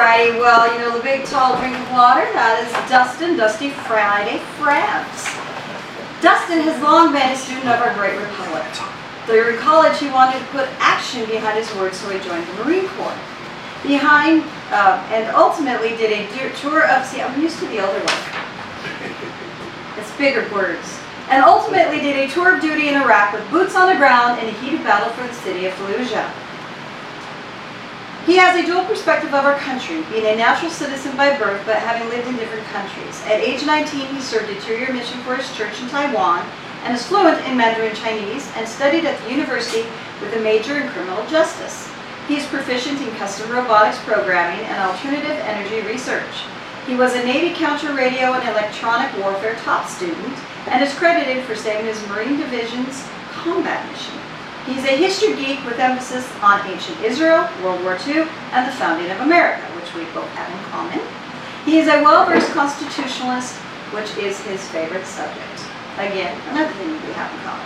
Friday. Well, you know the big tall drink of water? That is Dustin, Dusty Friday France. Dustin has long been a student of our great republic. Though in college he wanted to put action behind his words, so he joined the Marine Corps. And ultimately did a tour of, see, I'm used to the older one. It's bigger words. And ultimately did a tour of duty in Iraq with boots on the ground in a heated battle for the city of Fallujah. He has a dual perspective of our country, being a natural citizen by birth but having lived in different countries. At age 19, he served a 2-year mission for his church in Taiwan and is fluent in Mandarin Chinese and studied at the university with a major in criminal justice. He is proficient in custom robotics programming and alternative energy research. He was a Navy counter radio and electronic warfare top student and is credited for saving his Marine Division's combat mission. He's a history geek with emphasis on ancient Israel, World War II, and the founding of America, which we both have in common. He is a well-versed constitutionalist, which is his favorite subject. Again, another thing we have in common.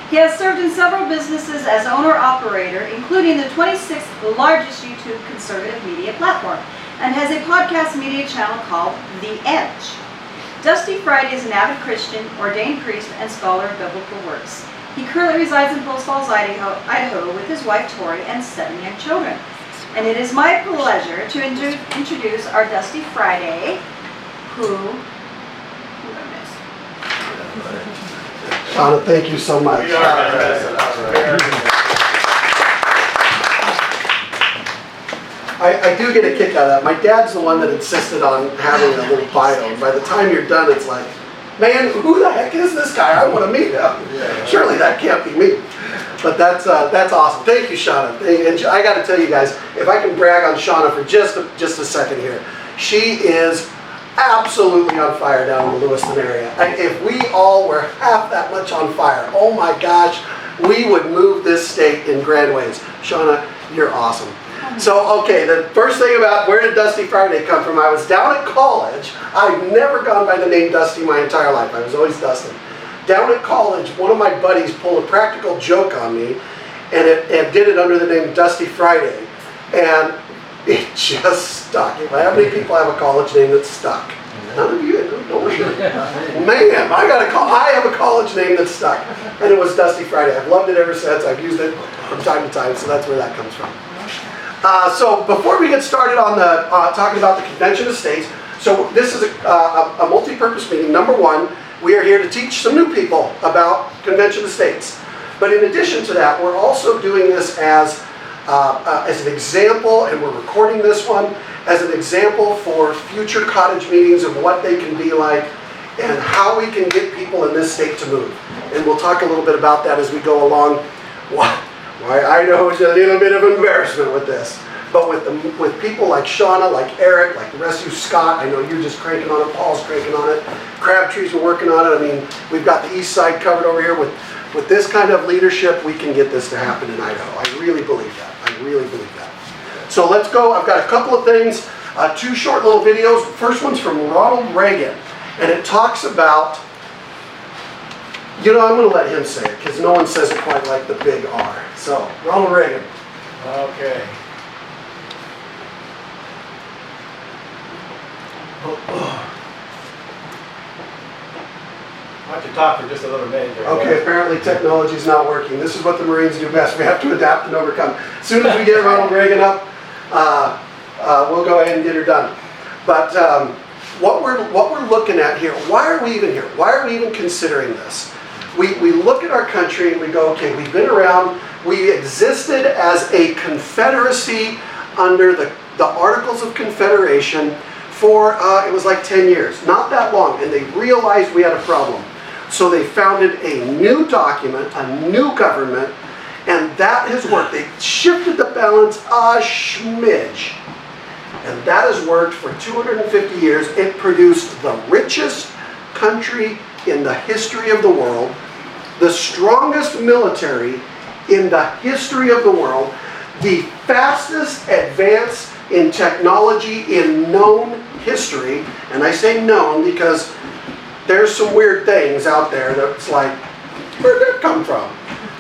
He has served in several businesses as owner-operator, including the 26th largest YouTube conservative media platform, and has a podcast media channel called The Edge. Dusty Friday is an avid Christian, ordained priest, and scholar of biblical works. He currently resides in Post Falls, Idaho, with his wife Tori and 7 young children. And it is my pleasure to introduce our Dusty Friday, who I miss. Shauna, thank you so much. I do get a kick out of that. My dad's the one that insisted on having a little bio. And by the time you're done, it's like, man, who the heck is this guy? I want to meet him. Surely that can't be me. But that's awesome. Thank you, Shauna. And I got to tell you guys, if I can brag on Shauna for just a second here, she is absolutely on fire down in the Lewiston area. If we all were half that much on fire, oh my gosh, we would move this state in grand ways. Shauna, you're awesome. So, okay, the first thing about where did Dusty Friday come from, I was down at college. I've never gone by the name Dusty my entire life. I was always Dustin. Down at college, one of my buddies pulled a practical joke on me and did it under the name Dusty Friday. And it just stuck. How many people have a college name that's stuck? None of you? Don't worry. Man, I have a college name that's stuck. And it was Dusty Friday. I've loved it ever since. I've used it from time to time, so that's where that comes from. So before we get started on the talking about the Convention of States, so this is a multi-purpose meeting. Number one, we are here to teach some new people about Convention of States. But in addition to that, we're also doing this as an example, and we're recording this one as an example for future Cottage meetings of what they can be like and how we can get people in this state to move. And we'll talk a little bit about that as we go along. Why Idaho is a little bit of embarrassment with this. But with people like Shauna, like Eric, like the rest of you, Scott, I know you're just cranking on it, Paul's cranking on it, Crabtree's are working on it. I mean, we've got the east side covered over here. With this kind of leadership, we can get this to happen in Idaho. I really believe that. I really believe that. So let's go. I've got a couple of things, 2 short little videos. The first one's from Ronald Reagan, and it talks about, I'm going to let him say it because no one says it quite like the big R. So, Ronald Reagan. Okay. Why don't you talk for just a little minute here? Okay, apparently technology is not working. This is what the Marines do best. We have to adapt and overcome. As soon as we get Ronald Reagan up, we'll go ahead and get her done. But what we're looking at here, why are we even here? Why are we even considering this? We look at our country and we go, okay, we've been around. We existed as a confederacy under the Articles of Confederation for, it was like 10 years, not that long, and they realized we had a problem. So they founded a new document, a new government, and that has worked. They shifted the balance a smidge, and that has worked for 250 years. It produced the richest country in the history of the world, the strongest military in the history of the world, the fastest advance in technology in known history. And I say known because there's some weird things out there that's like, where'd that come from?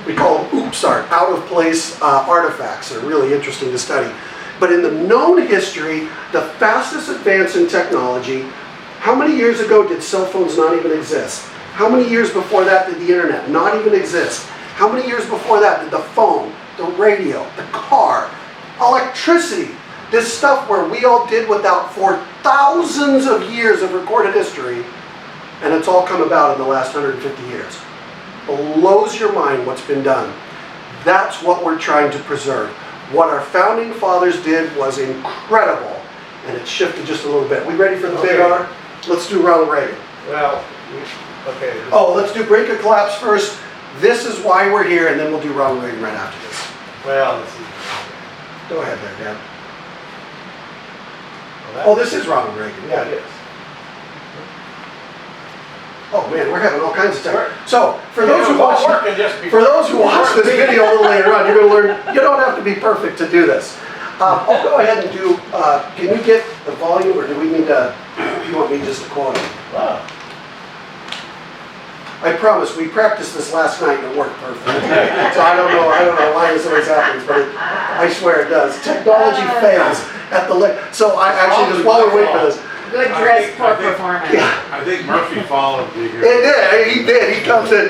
We call them out of place artifacts. They're really interesting to study. But in the known history, the fastest advance in technology, how many years ago did cell phones not even exist? How many years before that did the internet not even exist? How many years before that did the phone, the radio, the car, electricity, this stuff where we all did without for thousands of years of recorded history, and it's all come about in the last 150 years. Blows your mind what's been done. That's what we're trying to preserve. What our founding fathers did was incredible, and it shifted just a little bit. We ready for the big R? Let's do Ronald Reagan. Well, okay. Oh, let's do break or collapse first. This is why we're here, and then we'll do Ronald Reagan right after this. Well, let's see. Go ahead there, Dan. Well, Oh, this is Ronald Reagan. yeah, it is. Oh man, we're having all kinds of time. So for those who It was all watch, working just before. for those who watch this video a little later on, you're going to learn you don't have to be perfect to do this. I'll go ahead and do. Can you get the volume, or do we need to? You want me just to quote it? Wow. I promise. We practiced this last night and it worked perfect. So I don't know why this always happens, but I swear it does. Technology fails at the. So I actually just while we're waiting for this. Good dress, poor performance. Yeah. I think Murphy followed me here. He did. He comes in.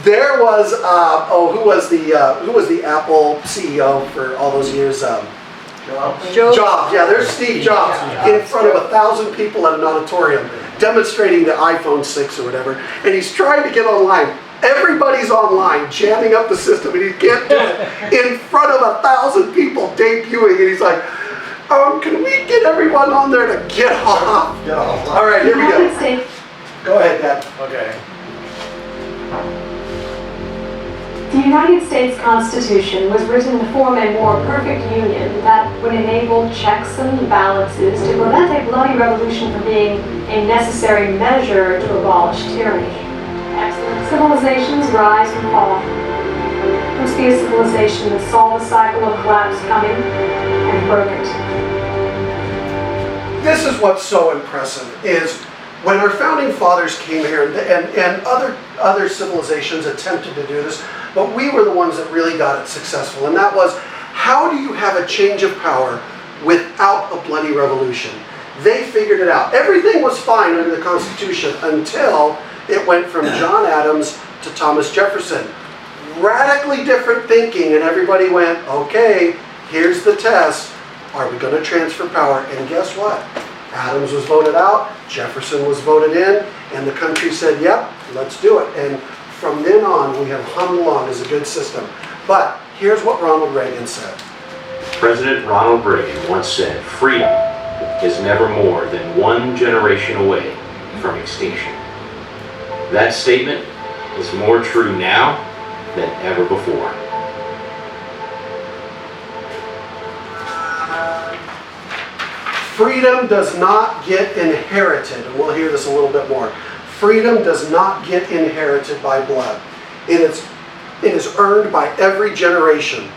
There was who was the Apple CEO for all those years? Jobs. Yeah, there's Steve Jobs in front of 1,000 people at an auditorium demonstrating the iPhone 6 or whatever, and he's trying to get online. Everybody's online, jamming up the system, and he can't do it in front of 1,000 people debuting, and he's like, can we get everyone on there to get off? All right, here we go. Go ahead, Dad. Okay. The United States Constitution was written to form a more perfect union that would enable checks and balances to prevent a bloody revolution from being a necessary measure to abolish tyranny. Excellent civilizations rise and fall. Must be a civilization that saw the cycle of collapse coming and broke it. This is what's so impressive, is when our founding fathers came here, and other civilizations attempted to do this, but we were the ones that really got it successful, and that was, how do you have a change of power without a bloody revolution? They figured it out. Everything was fine under the Constitution until it went from John Adams to Thomas Jefferson. Radically different thinking, and everybody went, okay, here's the test. Are we going to transfer power? And guess what? Adams was voted out, Jefferson was voted in, and the country said, yep, let's do it. And from then on, we have hummed along as a good system. But here's what Ronald Reagan said. President Ronald Reagan once said, "Freedom is never more than one generation away from extinction." That statement is more true now than ever before. Freedom does not get inherited, and we'll hear this a little bit more. Freedom does not get inherited by blood. It is earned by every generation.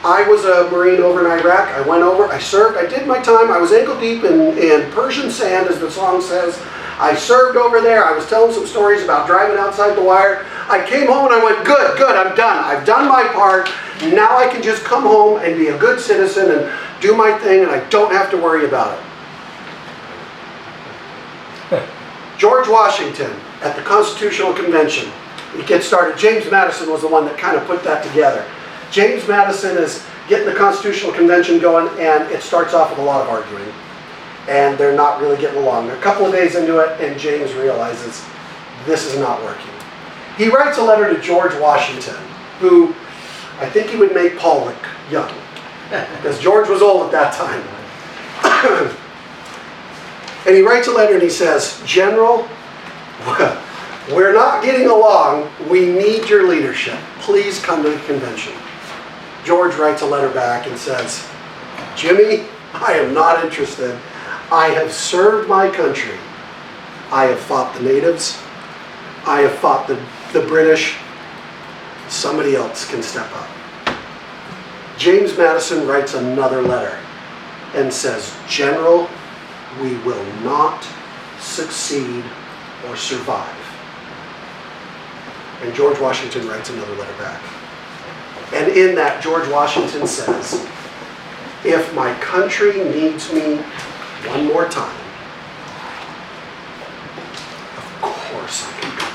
I was a Marine over in Iraq. I went over, I served, I did my time. I was ankle deep in Persian sand, as the song says. I served over there. I was telling some stories about driving outside the wire. I came home and I went, good, I'm done. I've done my part. Now I can just come home and be a good citizen and do my thing, and I don't have to worry about it. George Washington at the Constitutional Convention. It gets started. James Madison was the one that kind of put that together. James Madison is getting the Constitutional Convention going, and it starts off with a lot of arguing. And they're not really getting along. They're a couple of days into it, and James realizes this is not working. He writes a letter to George Washington, who I think he would make Paul look young, because George was old at that time. And he writes a letter and he says, "General, we're not getting along. We need your leadership. Please come to the convention." George writes a letter back and says, "Jimmy, I am not interested. I have served my country. I have fought the natives. I have fought the British. Somebody else can step up." James Madison writes another letter and says, "General, we will not succeed or survive." And George Washington writes another letter back. And in that, George Washington says, if my country needs me one more time, of course I can come.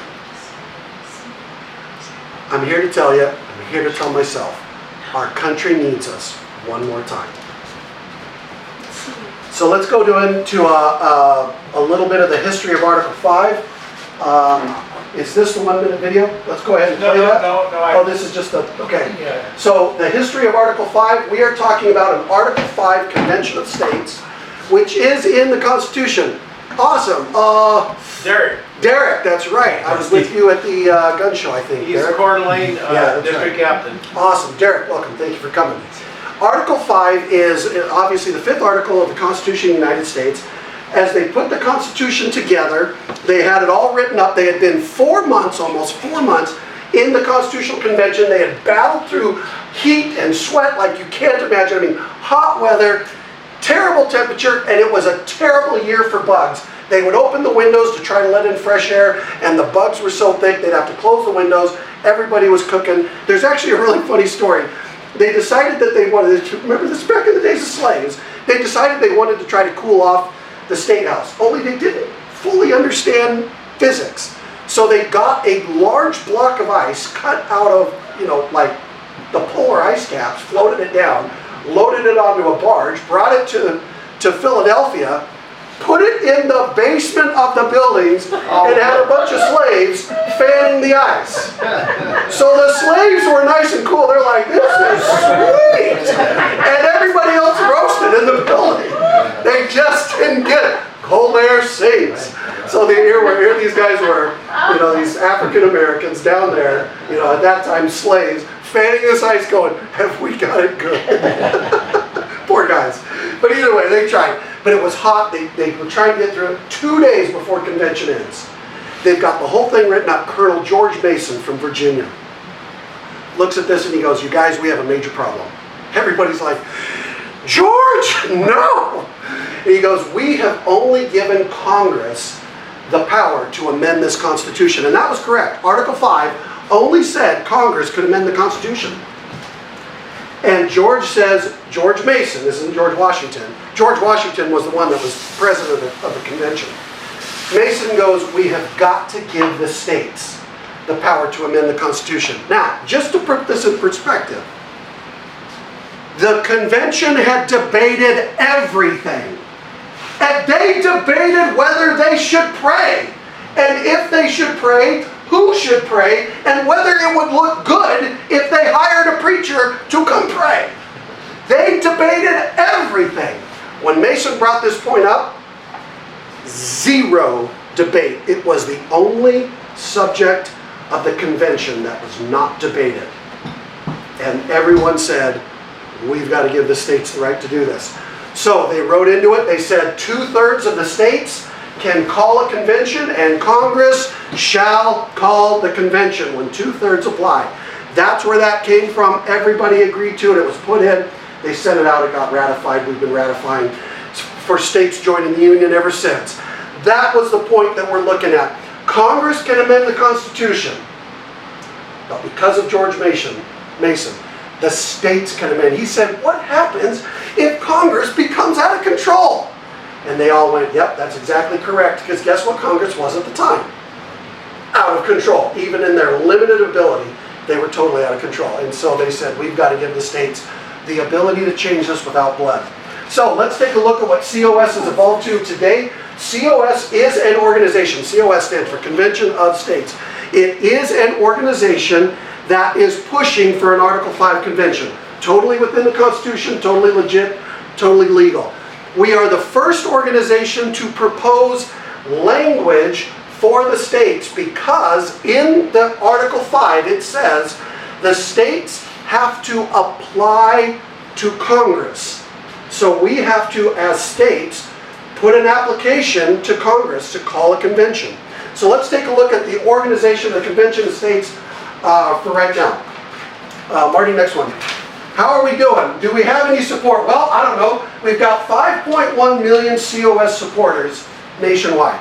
I'm here to tell you, I'm here to tell myself, our country needs us one more time. So let's go into a little bit of the history of Article 5. Is this the 1 minute video? Let's go ahead and play that. No. Oh, this is just the, okay. Yeah. So the history of Article 5, we are talking about an Article 5 Convention of States, which is in the Constitution. Awesome. Derek, that's right. I was with you at the gun show, I think. He's Derek. Coeur d'Alene that's District Captain. Awesome. Derek, welcome. Thank you for coming. Article 5 is obviously the 5th article of the Constitution of the United States. As they put the Constitution together, they had it all written up. They had been 4 months, almost 4 months, in the Constitutional Convention. They had battled through heat and sweat like you can't imagine. I mean, hot weather, terrible temperature, and it was a terrible year for bugs. They would open the windows to try to let in fresh air, and the bugs were so thick they'd have to close the windows. Everybody was cooking. There's actually a really funny story. They decided that they wanted to, remember this back in the days of slaves, they decided they wanted to try to cool off the State House, only they didn't fully understand physics. So they got a large block of ice cut out of, like the polar ice caps, floated it down, loaded it onto a barge, brought it to Philadelphia, put it in the basement of the buildings, and had a bunch of slaves fanning the ice. So the slaves were nice and cool. They're like, this is sweet! And everybody else roasted in the building. They just didn't get it. Cold air saves. So here these guys were, these African Americans down there, at that time slaves, fanning this ice going, have we got it good? Poor guys. But either way, they tried. But it was hot. They were trying to get through it 2 days before convention ends. They've got the whole thing written up. Colonel George Mason from Virginia looks at this and he goes, you guys, we have a major problem. Everybody's like, George, no! And he goes, we have only given Congress the power to amend this Constitution. And that was correct. Article 5 only said Congress could amend the Constitution. And George says, George Mason, this isn't George Washington. George Washington was the one that was president of the convention. Mason goes, we have got to give the states the power to amend the Constitution. Now, just to put this in perspective, the convention had debated everything. And they debated whether they should pray. And if they should pray, who should pray, and whether it would look good if they hired a preacher to come pray. They debated everything. When Mason brought this point up, zero debate. It was the only subject of the convention that was not debated. And everyone said, we've got to give the states the right to do this. So they wrote into it, they said 2/3 of the states can call a convention, and Congress shall call the convention when 2/3 apply. That's where that came from. Everybody agreed to it. It was put in. They sent it out. It got ratified. We've been ratifying for states joining the Union ever since. That was the point that we're looking at. Congress can amend the Constitution, but because of George Mason, the states can amend. He said, what happens if Congress becomes out of control? And they all went, yep, that's exactly correct, because guess what Congress was at the time? Out of control. Even in their limited ability, they were totally out of control. And so they said, we've got to give the states the ability to change this without blood. So let's take a look at what COS has evolved to today. COS is an organization. COS stands for Convention of States. It is an organization that is pushing for an Article 5 convention. Totally within the Constitution, totally legit, totally legal. We are the first organization to propose language for the states because in the Article 5 it says the states have to apply to Congress. So we have to, as states, put an application to Congress to call a convention. So let's take a look at the organization of the Convention of States for right now. Marty, next one. How are we doing? Do we have any support? Well, I don't know. We've got 5.1 million COS supporters nationwide.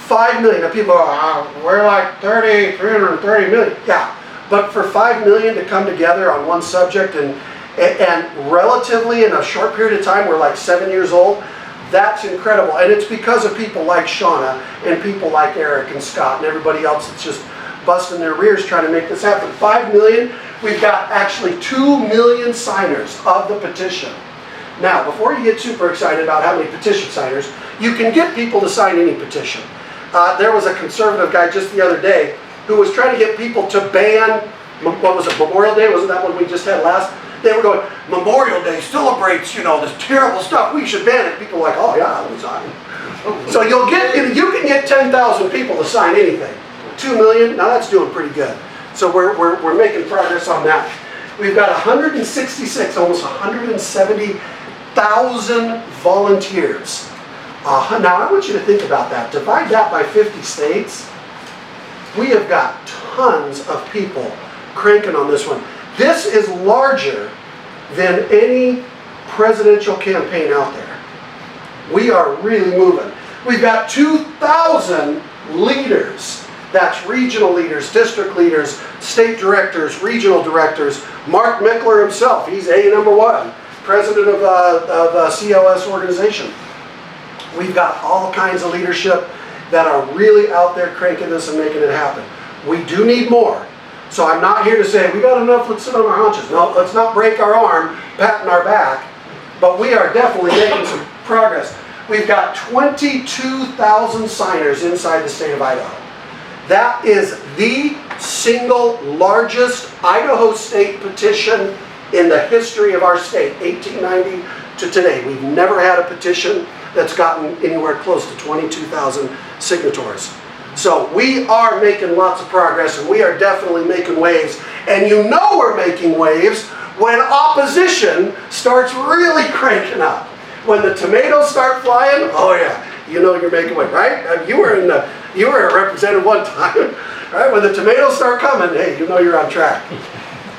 5 million. Now people are, we're like 330 million. Yeah, but for 5 million to come together on one subject and And relatively in a short period of time, we're like 7 years old. That's incredible. And it's because of people like Shauna and people like Eric and Scott and everybody else that's just busting their rears trying to make this happen. 5 million, we've got actually 2 million signers of the petition. Now, before you get super excited about how many petition signers, you can get people to sign any petition. There was a conservative guy just the other day who was trying to get people to ban, what was it, Memorial Day? Wasn't that what we just had last? They were going, Memorial Day celebrates, this terrible stuff. We should ban it. People are like, oh yeah, I'll sign. So you can get 10,000 people to sign anything. 2 million, now that's doing pretty good. So we're making progress on that. We've got 166, almost 170,000 volunteers. Now I want you to think about that. Divide that by 50 states. We have got tons of people cranking on this one. This is larger than any presidential campaign out there. We are really moving. We've got 2,000 leaders. That's regional leaders, district leaders, state directors, regional directors. Mark Mickler himself, he's #1, president of CLS organization. We've got all kinds of leadership that are really out there cranking this and making it happen. We do need more. So I'm not here to say, we got enough, let's sit on our haunches. No, let's not break our arm, patting our back. But we are definitely making some progress. We've got 22,000 signers inside the state of Idaho. That is the single largest Idaho state petition in the history of our state, 1890 to today. We've never had a petition that's gotten anywhere close to 22,000 signatories. So we are making lots of progress, and we are definitely making waves. And you know we're making waves when opposition starts really cranking up. When the tomatoes start flying, oh yeah, you know you're making waves, right? You were a representative one time, right? When the tomatoes start coming, hey, you know you're on track.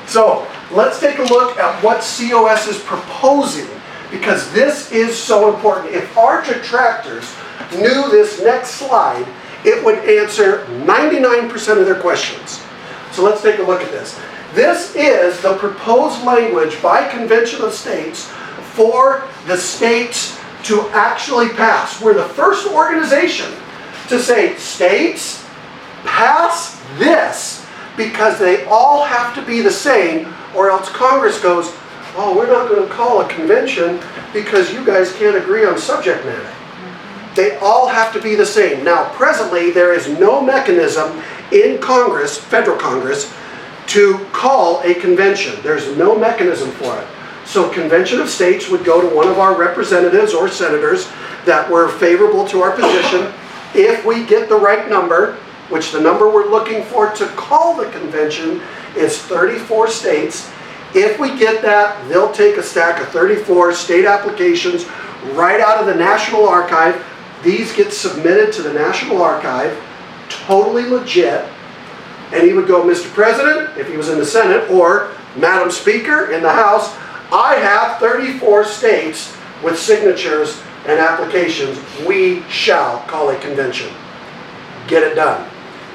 So let's take a look at what COS is proposing, because this is so important. If our detractors knew this next slide, it would answer 99% of their questions. So let's take a look at this. This is the proposed language by Convention of States for the states to actually pass. We're the first organization to say, states, pass this, because they all have to be the same, or else Congress goes, oh, we're not going to call a convention because you guys can't agree on subject matter. They all have to be the same. Now, presently, there is no mechanism in Congress, federal Congress, to call a convention. There's no mechanism for it. So Convention of States would go to one of our representatives or senators that were favorable to our position. If we get the right number, which the number we're looking for to call the convention is 34 states. If we get that, they'll take a stack of 34 state applications right out of the National Archive. These get submitted to the National Archive, totally legit. And he would go, Mr. President, if he was in the Senate, or Madam Speaker in the House, I have 34 states with signatures and applications. We shall call a convention. Get it done.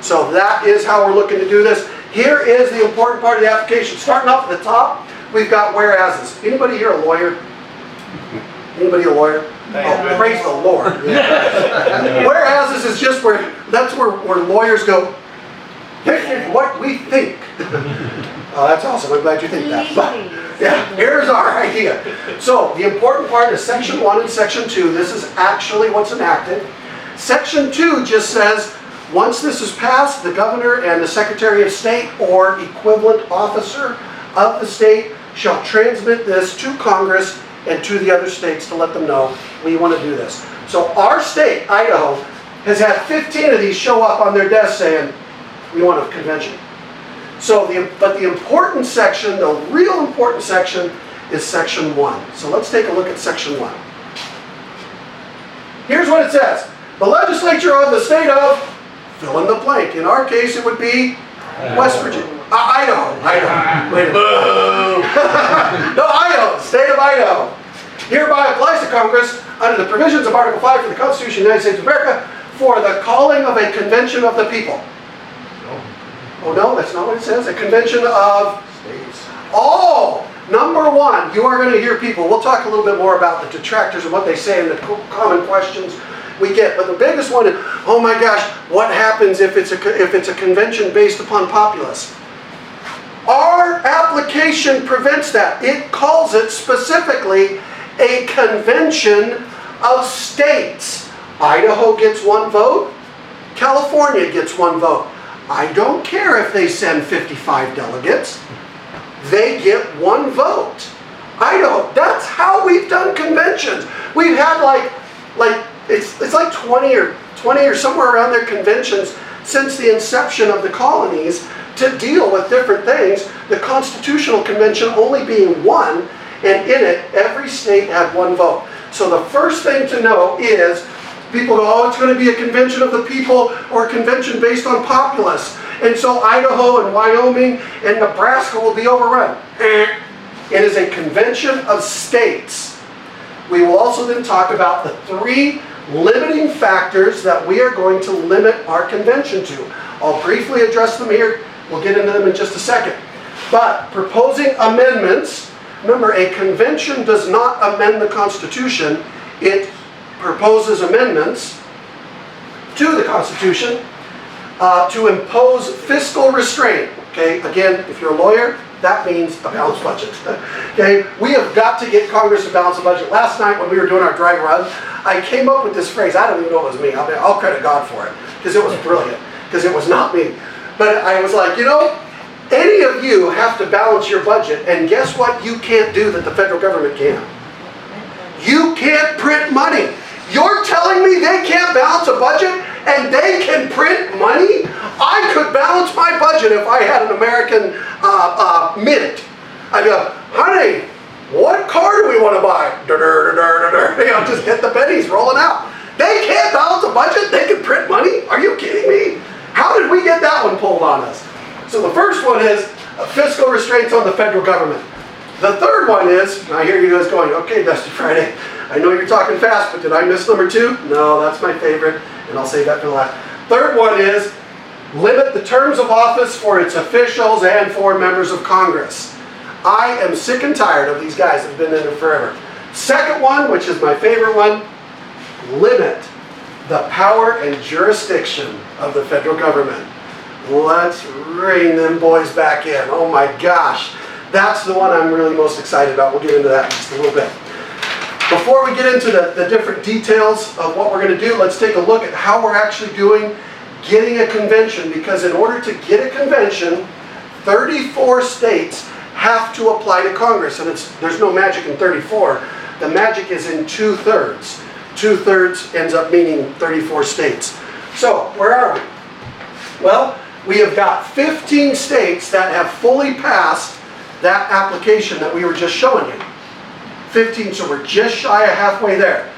So that is how we're looking to do this. Here is the important part of the application. Starting off at the top, we've got whereases. Anybody here a lawyer? Anybody a lawyer? Oh, praise the Lord. Whereases is just that's where lawyers go, this is what we think. Oh, that's awesome. I'm glad you think that. But, yeah, here's our idea. So the important part is Section 1 and Section 2. This is actually what's enacted. Section 2 just says, once this is passed, the governor and the Secretary of State or equivalent officer of the state shall transmit this to Congress and to the other states to let them know we want to do this. So our state, Idaho, has had 15 of these show up on their desk saying, we want a convention. So but the important section, the real important section, is Section 1. So let's take a look at Section 1. Here's what it says. The legislature of the state of, fill in the blank. In our case, it would be West Virginia. Idaho. Wait a minute. No, Idaho. State of Idaho. Hereby applies to Congress under the provisions of Article 5 of the Constitution of the United States of America for the calling of a convention of the people. Oh no, that's not what it says. A convention of states. Oh, Number one, you are going to hear people, we'll talk a little bit more about the detractors and what they say and the common questions we get. But the biggest one is, oh my gosh, what happens if it's a convention based upon populace? Our application prevents that. It calls it specifically a convention of states. Idaho gets one vote. California gets one vote. I don't care if they send 55 delegates. They get one vote. Idaho, that's how we've done conventions. We've had it's like 20 or somewhere around there conventions since the inception of the colonies to deal with different things. The Constitutional Convention only being one, and in it, every state had one vote. So the first thing to know is, people go, oh, it's going to be a convention of the people or a convention based on populace. And so Idaho and Wyoming and Nebraska will be overrun. It is a convention of states. We will also then talk about the 3 limiting factors that we are going to limit our convention to. I'll briefly address them here. We'll get into them in just a second. But proposing amendments, remember, a convention does not amend the Constitution. It proposes amendments to the Constitution to impose fiscal restraint. Okay, again, if you're a lawyer, that means a balanced budget. Okay, we have got to get Congress to balance the budget. Last night when we were doing our dry run, I came up with this phrase. I don't even know it was me. I'll credit God for it, because it was brilliant, because it was not me. But I was like, any of you have to balance your budget, and guess what you can't do that the federal government can? You can't print money. You're telling me they can't balance a budget and they can print money? I could balance my budget if I had an American mint. I'd go, honey, what car do we want to buy? Just get the pennies rolling out. They can't balance a budget? They can print money? Are you kidding me? How did we get that one pulled on us? So the first one is fiscal restraints on the federal government. The third one is, and I hear you guys going, okay, Dusty Friday, I know you're talking fast, but did I miss number 2? No, that's my favorite, and I'll save that for the last. Third one is, limit the terms of office for its officials and for members of Congress. I am sick and tired of these guys that have been in there forever. Second one, which is my favorite one, limit the power and jurisdiction of the federal government. Let's rein them boys back in. Oh my gosh. That's the one I'm really most excited about. We'll get into that in just a little bit. Before we get into the different details of what we're going to do, let's take a look at how we're actually doing getting a convention. Because in order to get a convention, 34 states have to apply to Congress. And there's no magic in 34. The magic is in 2/3. 2/3 ends up meaning 34 states. So, where are we? Well, we have got 15 states that have fully passed that application that we were just showing you. 15, so we're just shy of halfway there.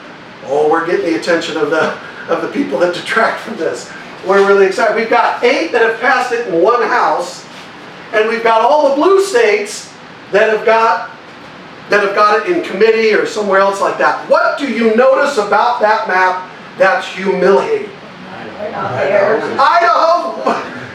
Oh, we're getting the attention of the people that detract from this. We're really excited. We've got 8 that have passed it in one house, and we've got all the blue states that have got it in committee or somewhere else like that. What do you notice about that map that's humiliating? Idaho!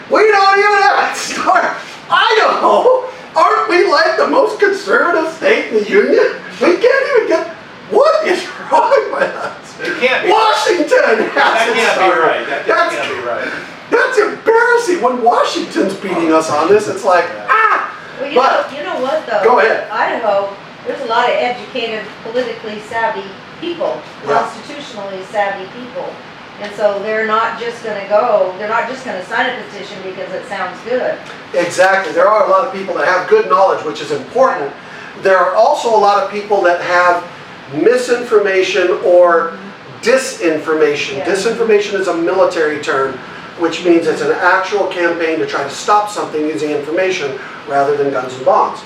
We don't even have to start. Idaho! Aren't we like the most conservative state in the Union? We can't even get... What is wrong with us? It can't be. Washington has That it can't be started. right. That can't be right. That's embarrassing. When Washington's beating us on this, it's like, ah! Well, But- you know what though? Go ahead. Idaho, there's a lot of educated, politically savvy people, Yeah. constitutionally savvy people. And so they're not just going to sign a petition because it sounds good. Exactly. There are a lot of people that have good knowledge, which is important. There are also a lot of people that have misinformation or disinformation. Yeah. Disinformation is a military term, which means it's an actual campaign to try to stop something using information rather than guns and bombs.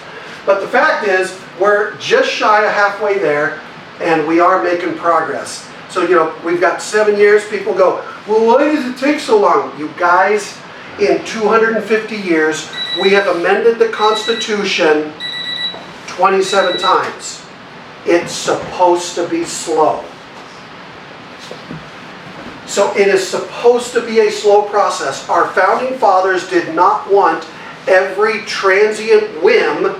But the fact is, we're just shy of halfway there, and we are making progress. So, we've got 7 years. People go, well, why does it take so long? You guys, in 250 years, we have amended the Constitution 27 times. It's supposed to be slow. So it is supposed to be a slow process. Our founding fathers did not want every transient whim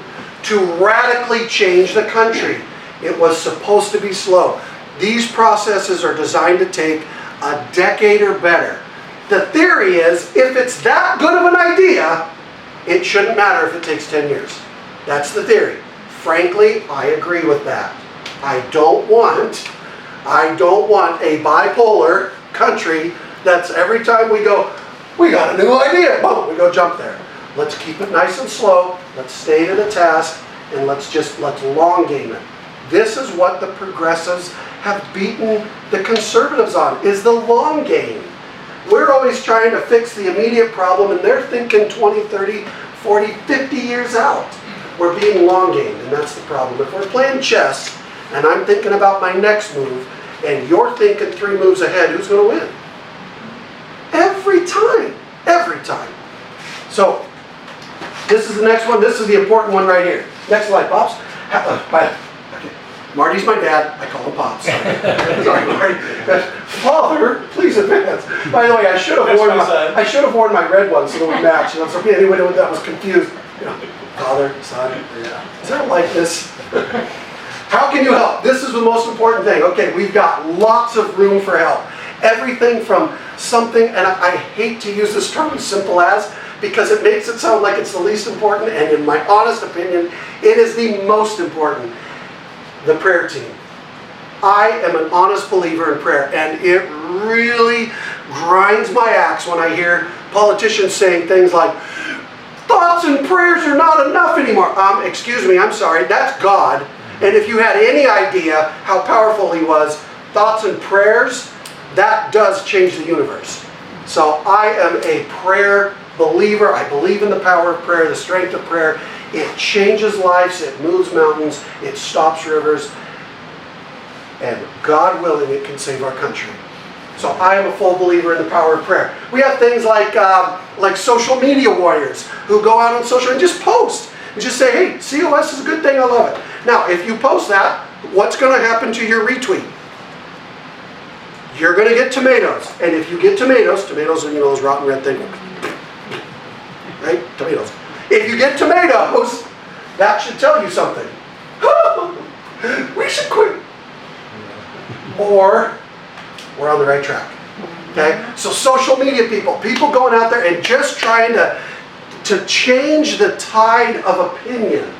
to radically change the country. It was supposed to be slow. These processes are designed to take a decade or better. The theory is, if it's that good of an idea, it shouldn't matter if it takes 10 years. That's the theory. Frankly, I agree with that. I don't want a bipolar country that's every time we go, we got a new idea, boom, we go jump there. Let's keep it nice and slow, let's stay to the task, and let's long game it. This is what the progressives have beaten the conservatives on, is the long game. We're always trying to fix the immediate problem, and they're thinking 20, 30, 40, 50 years out. We're being long gamed, and that's the problem. If we're playing chess, and I'm thinking about my next move, and you're thinking 3 moves ahead, who's going to win? Every time. Every time. So, this is the next one. This is the important one right here. Next slide, Pops. Okay. Marty's my dad. I call him Pops. Sorry, Marty. Father, please advance. By the way, I should have worn my red one so it would match. You know, so anyone that was confused. You know, father, son. Is there a likeness? How can you help? This is the most important thing. Okay, we've got lots of room for help. Everything from something, and I hate to use this term as simple as, because it makes it sound like it's the least important, and in my honest opinion, it is the most important. The prayer team. I am an honest believer in prayer, and it really grinds my axe when I hear politicians saying things like, thoughts and prayers are not enough anymore. Excuse me, I'm sorry, that's God. And if you had any idea how powerful he was, thoughts and prayers, that does change the universe. So I am a prayer believer. I believe in the power of prayer, the strength of prayer. It changes lives, it moves mountains, it stops rivers, and God willing, it can save our country. So I am a full believer in the power of prayer. We have things like social media warriors who go out on social and just post and just say, hey, COS is a good thing, I love it. Now, if you post that, what's going to happen to your retweet? You're going to get tomatoes. And if you get tomatoes are, those rotten red things. Right? Tomatoes. If you get tomatoes, that should tell you something. We should quit. Or we're on the right track. Okay? So social media people going out there and just trying to change the tide of opinion.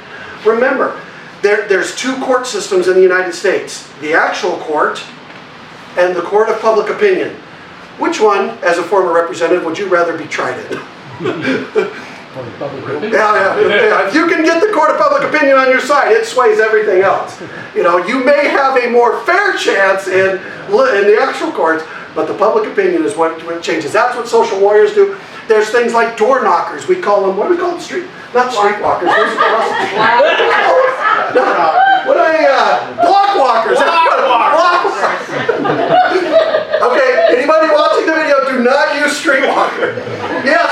Remember, there's 2 court systems in the United States. The actual court and the court of public opinion. Which one, as a former representative, would you rather be tried in? Yeah. If you can get the court of public opinion on your side, it sways everything else. You know, you may have a more fair chance in the actual courts, but the public opinion is what changes. That's what social warriors do. There's things like door knockers. We call them, what do we call them? Not streetwalkers. Block walkers. Block walkers. Okay, anybody watching the video, do not use streetwalker. Yes,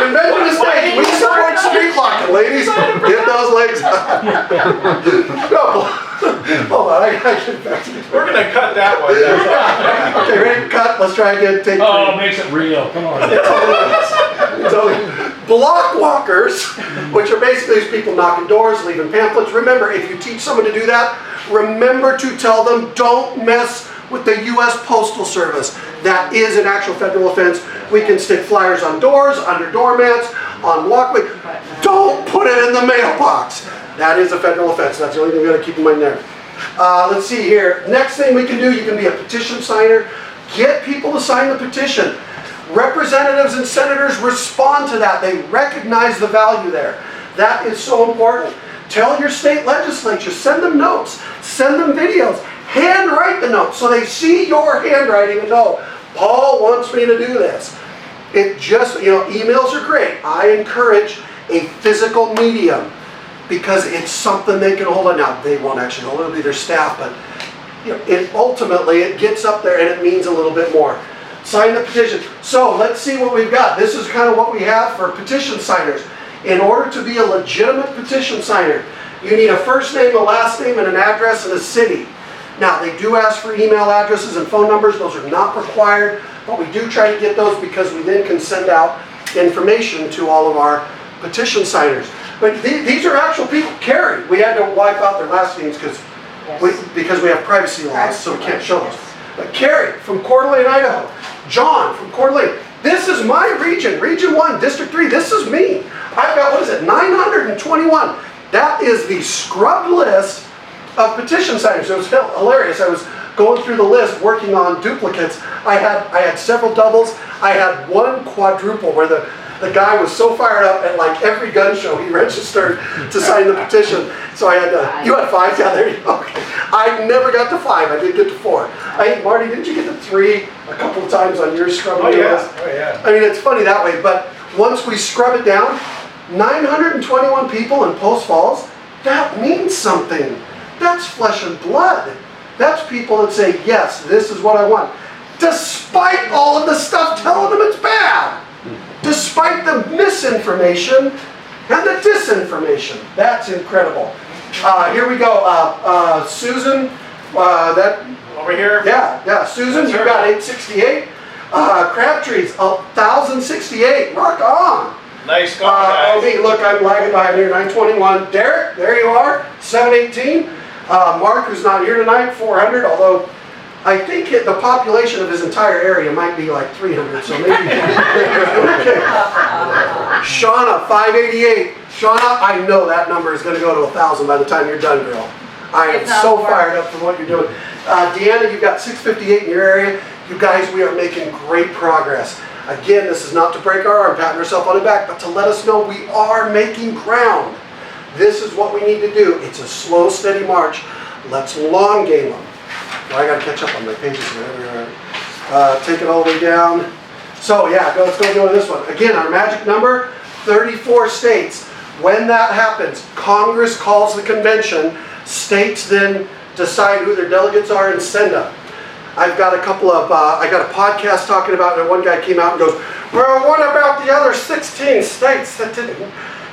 convention is stage. We support street walking, ladies. Get those legs up. No, hold on, I should fix it. We're going to cut that one down. Okay, ready? Cut. Let's try again. Take 3. Oh, it makes it real. Come on. Block walkers, which are basically these people knocking doors, leaving pamphlets. Remember, if you teach someone to do that, remember to tell them, don't mess with the U.S. Postal Service. That is an actual federal offense. We can stick flyers on doors, under doormats, on walkway. Don't put it in the mailbox. That is a federal offense. That's the only thing we're going to keep in mind there. Let's see here. Next thing we can do, you can be a petition signer. Get people to sign the petition. Representatives and senators respond to that. They recognize the value there. That is so important. Tell your state legislature, send them notes, send them videos, handwrite the notes so they see your handwriting and know, Paul wants me to do this. It just, emails are great. I encourage a physical medium because it's something they can hold on. Now, they won't actually hold it, it'll be their staff, but ultimately it gets up there and it means a little bit more. Sign the petition. So let's see what we've got. This is kind of what we have for petition signers. In order to be a legitimate petition signer, you need a first name, a last name, and an address and a city. Now, they do ask for email addresses and phone numbers. Those are not required, but we do try to get those because we then can send out information to all of our petition signers. But these are actual people. Carrie, we had to wipe out their last names because we have privacy laws, so we can't show those. But Carrie from Coeur d'Alene, Idaho. John from Coeur d'Alene. This is my region, Region 1, District 3. This is me. I've got, 921. That is the scrubbed list of petition signers. It was hilarious. I was going through the list, working on duplicates. I had several doubles. I had one quadruple where the guy was so fired up at like every gun show he registered to sign the petition. So I had you had 5? Yeah, there you go. Okay. I never got to 5. I did get to 4. Marty, didn't you get to 3 a couple of times on your scrubbing list? Oh yeah. I mean, it's funny that way, but once we scrub it down, 921 people in Post Falls, that means something. That's flesh and blood. That's people that say, yes, this is what I want. Despite all of the stuff telling them it's bad. Despite the misinformation and the disinformation. That's incredible. Here we go. Susan, Over here? yeah, Susan, you got 868. Crabtree's 1,068. Rock on. Nice going, guys. Okay, look, I'm lagging behind here, 921. Derek, there you are, 718. Mark, who's not here tonight, 400, although I think the population of his entire area might be like 300, so maybe. Okay. Shauna, 588. Shauna, I know that number is going to go to 1,000 by the time you're done, girl. I am so fired up for what you're doing. Deanna, you've got 658 in your area. You guys, we are making great progress. Again, this is not to break our arm, patting ourselves on the back, but to let us know we are making ground. This is what we need to do. It's a slow, steady march. Let's long game them. Well, I got to catch up on my pages here. Take it all the way down. So yeah, let's go to this one. Again, our magic number, 34 states. When that happens, Congress calls the convention. States then decide who their delegates are and send them. I've got a couple of, I got a podcast talking about it, and one guy came out and goes, well, what about the other 16 states that didn't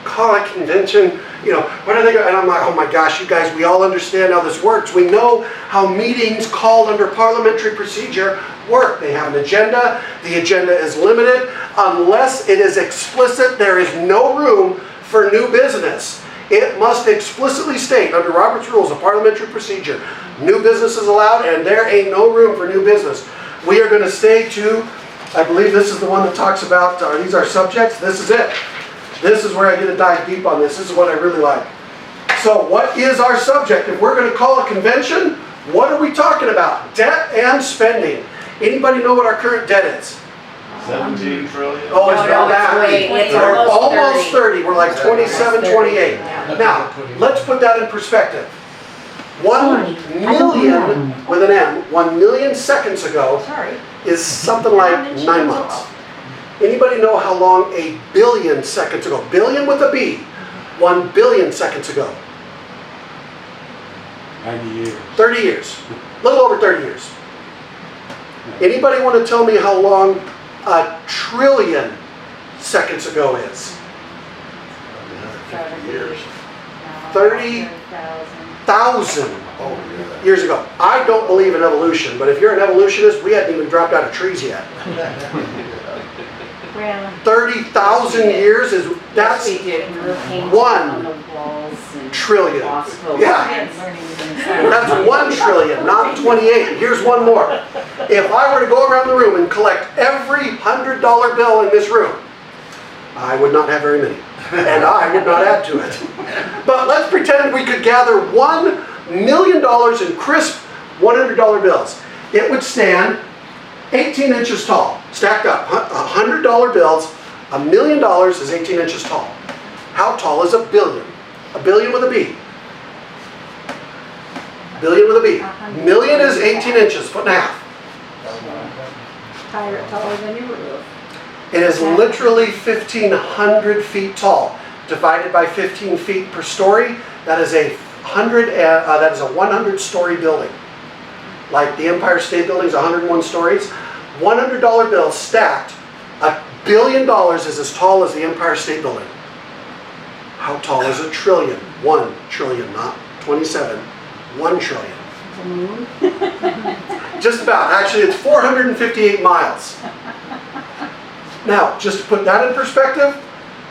call a convention? You know, what are they going? And I'm like, oh my gosh, you guys, we all understand how this works. We know how meetings called under parliamentary procedure work. They have an agenda. The agenda is limited. Unless it is explicit, there is no room for new business. It must explicitly state under Robert's Rules of Parliamentary Procedure, new business is allowed and there ain't no room for new business. We are going to stay to, I believe this is the one that talks about, are these our subjects? This is it. This is where I get to dive deep on this. This is what I really like. So what is our subject? If we're going to call a convention, what are we talking about? Debt and spending. Anybody know what our current debt is? 17 trillion. Oh, it's No, not that. it's We're almost almost 30. We're like 27, 28. Now, let's put that in perspective. 1 million, with an M, 1 million seconds ago is something like 9 months. Anybody know how long a billion seconds ago, billion with a B, 1 billion seconds ago? 90 years. 30 years. A little over 30 years. Anybody want to tell me how long a trillion seconds ago is? 50 years. 30,000 Oh, yeah. years ago. I don't believe in evolution, but if you're an evolutionist, we hadn't even dropped out of trees yet. 30,000 years is, that's 1 trillion. Yeah. That's 1 trillion, not 28. Here's one more. If I were to go around the room and collect every $100 bill in this room, I would not have very many. And I would not add to it. But let's pretend we could gather $1 million in crisp $100 bills. It would stand 18 inches tall, stacked up. $100 bills, $1 million is 18 inches tall. How tall is a billion? A billion with a B. Billion with a B. Million is 18 inches, foot and a half. Taller than your roof. It is literally 1,500 feet tall. Divided by 15 feet per story, that is a 100-story building. Like the Empire State Building is 101 stories. $100 bills stacked, $1 billion is as tall as the Empire State Building. How tall is a trillion? 1 trillion, not 27. 1 trillion. Just about. Actually, it's 458 miles. Now, just to put that in perspective,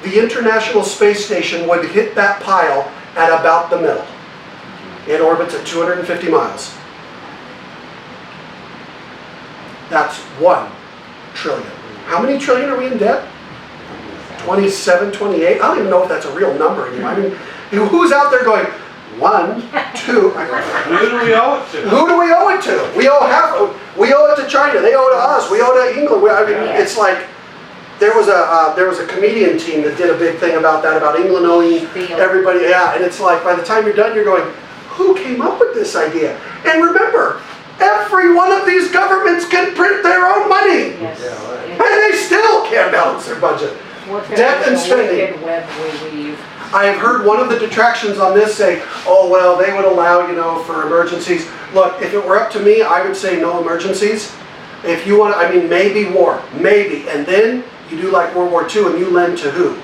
the International Space Station would hit that pile at about the middle. It orbits at 250 miles. That's 1 trillion. How many trillion are we in debt? 27, 28? I don't even know if that's a real number anymore. I mean, who's out there going, 1, 2, Who do we owe it to? who do we owe it to? We owe it to China. They owe it to us. We owe it to England. I mean, it's like there was a comedian team that did a big thing about that, about England owing everybody. Yeah, and it's like by the time you're done, you're going, who came up with this idea? And remember, every one of these governments can print their own money, and they still can't balance their budget. Debt and spending. I have heard one of the detractions on this say, oh, well, they would allow, for emergencies. Look, if it were up to me, I would say no emergencies. If you want, maybe war, maybe. And then you do like World War II and you lend to who?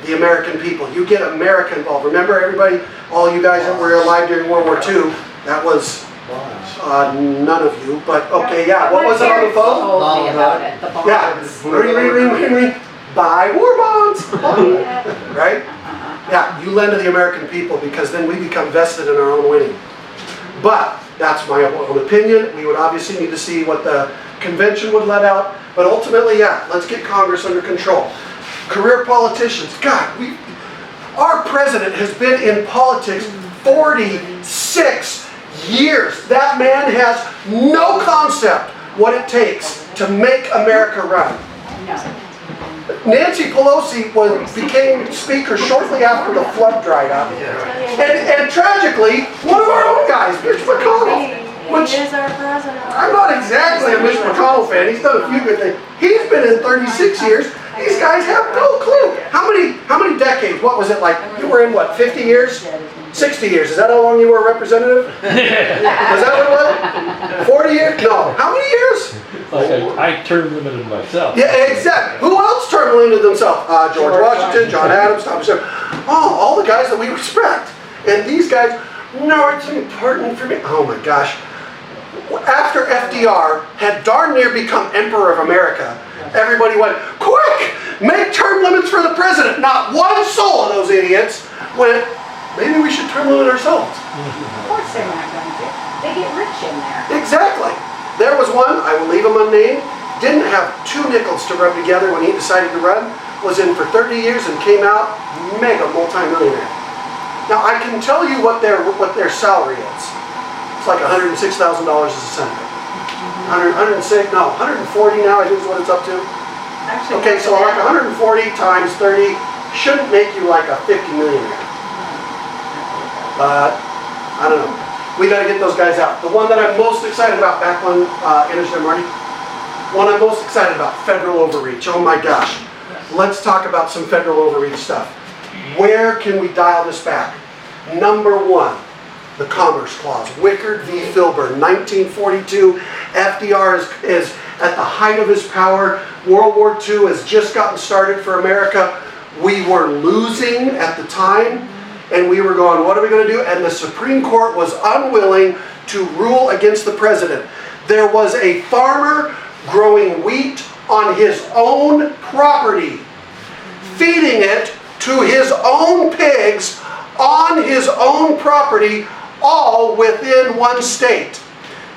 The American people. You get America involved. Remember, everybody, all you guys that were alive during World War II, that was none of you, but okay, yeah. What was it on the phone? Told me about it, the bonds. Yeah. Ring. Buy war bonds. Right? Yeah, you lend to the American people because then we become vested in our own winning. But that's my own opinion. We would obviously need to see what the convention would let out. But ultimately, yeah, let's get Congress under control. Career politicians. God, our president has been in politics 46 years. That man has no concept what it takes to make America run. Nancy Pelosi became speaker shortly after the flood dried up. And tragically, one of our own guys, Mitch McConnell, which He is our president. I'm not exactly a Mitch McConnell fan. He's done a few good things. He's been in 36 years. These guys have no clue. How many decades? What was it like? You were in what, 50 years? 60 years. Is that how long you were a representative? Was that what it was? 40 years? No. How many years? I term limited myself. Yeah, exactly. Who else term limited themselves? George Washington, John Adams, Thomas Jefferson. Oh, all the guys that we respect. And these guys, no, it's important for me. Oh my gosh. After FDR had darn near become Emperor of America, everybody went, quick, make term limits for the president. Not one soul of those idiots went, maybe we should term limit ourselves. Of course they're not going to. They get rich in there. Exactly. There was one, I will leave him unnamed, didn't have 2 nickels to rub together when he decided to run, was in for 30 years and came out mega multi-millionaire. Now I can tell you what their salary is. It's like $106,000 as a senator. 140 now I think is what it's up to. Actually, Okay, so like 140 times 30 shouldn't make you like a 50 millionaire. But I don't know. We got to get those guys out. The one that I'm most excited about, back on Anderson and Marty, one I'm most excited about, federal overreach. Oh my gosh. Let's talk about some federal overreach stuff. Where can we dial this back? Number 1, the Commerce Clause. Wickard v. Filburn, 1942. FDR is at the height of his power. World War II has just gotten started for America. We were losing at the time. And we were going, what are we going to do? And the Supreme Court was unwilling to rule against the president. There was a farmer growing wheat on his own property, feeding it to his own pigs on his own property, all within one state.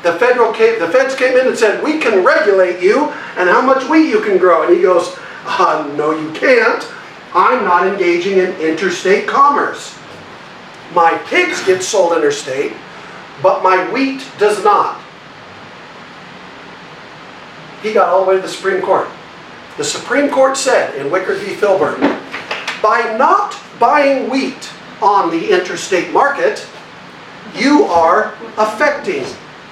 The feds came in and said, we can regulate you and how much wheat you can grow. And he goes, no you can't. I'm not engaging in interstate commerce. My pigs get sold interstate, but my wheat does not. He got all the way to the Supreme Court. The Supreme Court said in Wickard v. Filburn, by not buying wheat on the interstate market, you are affecting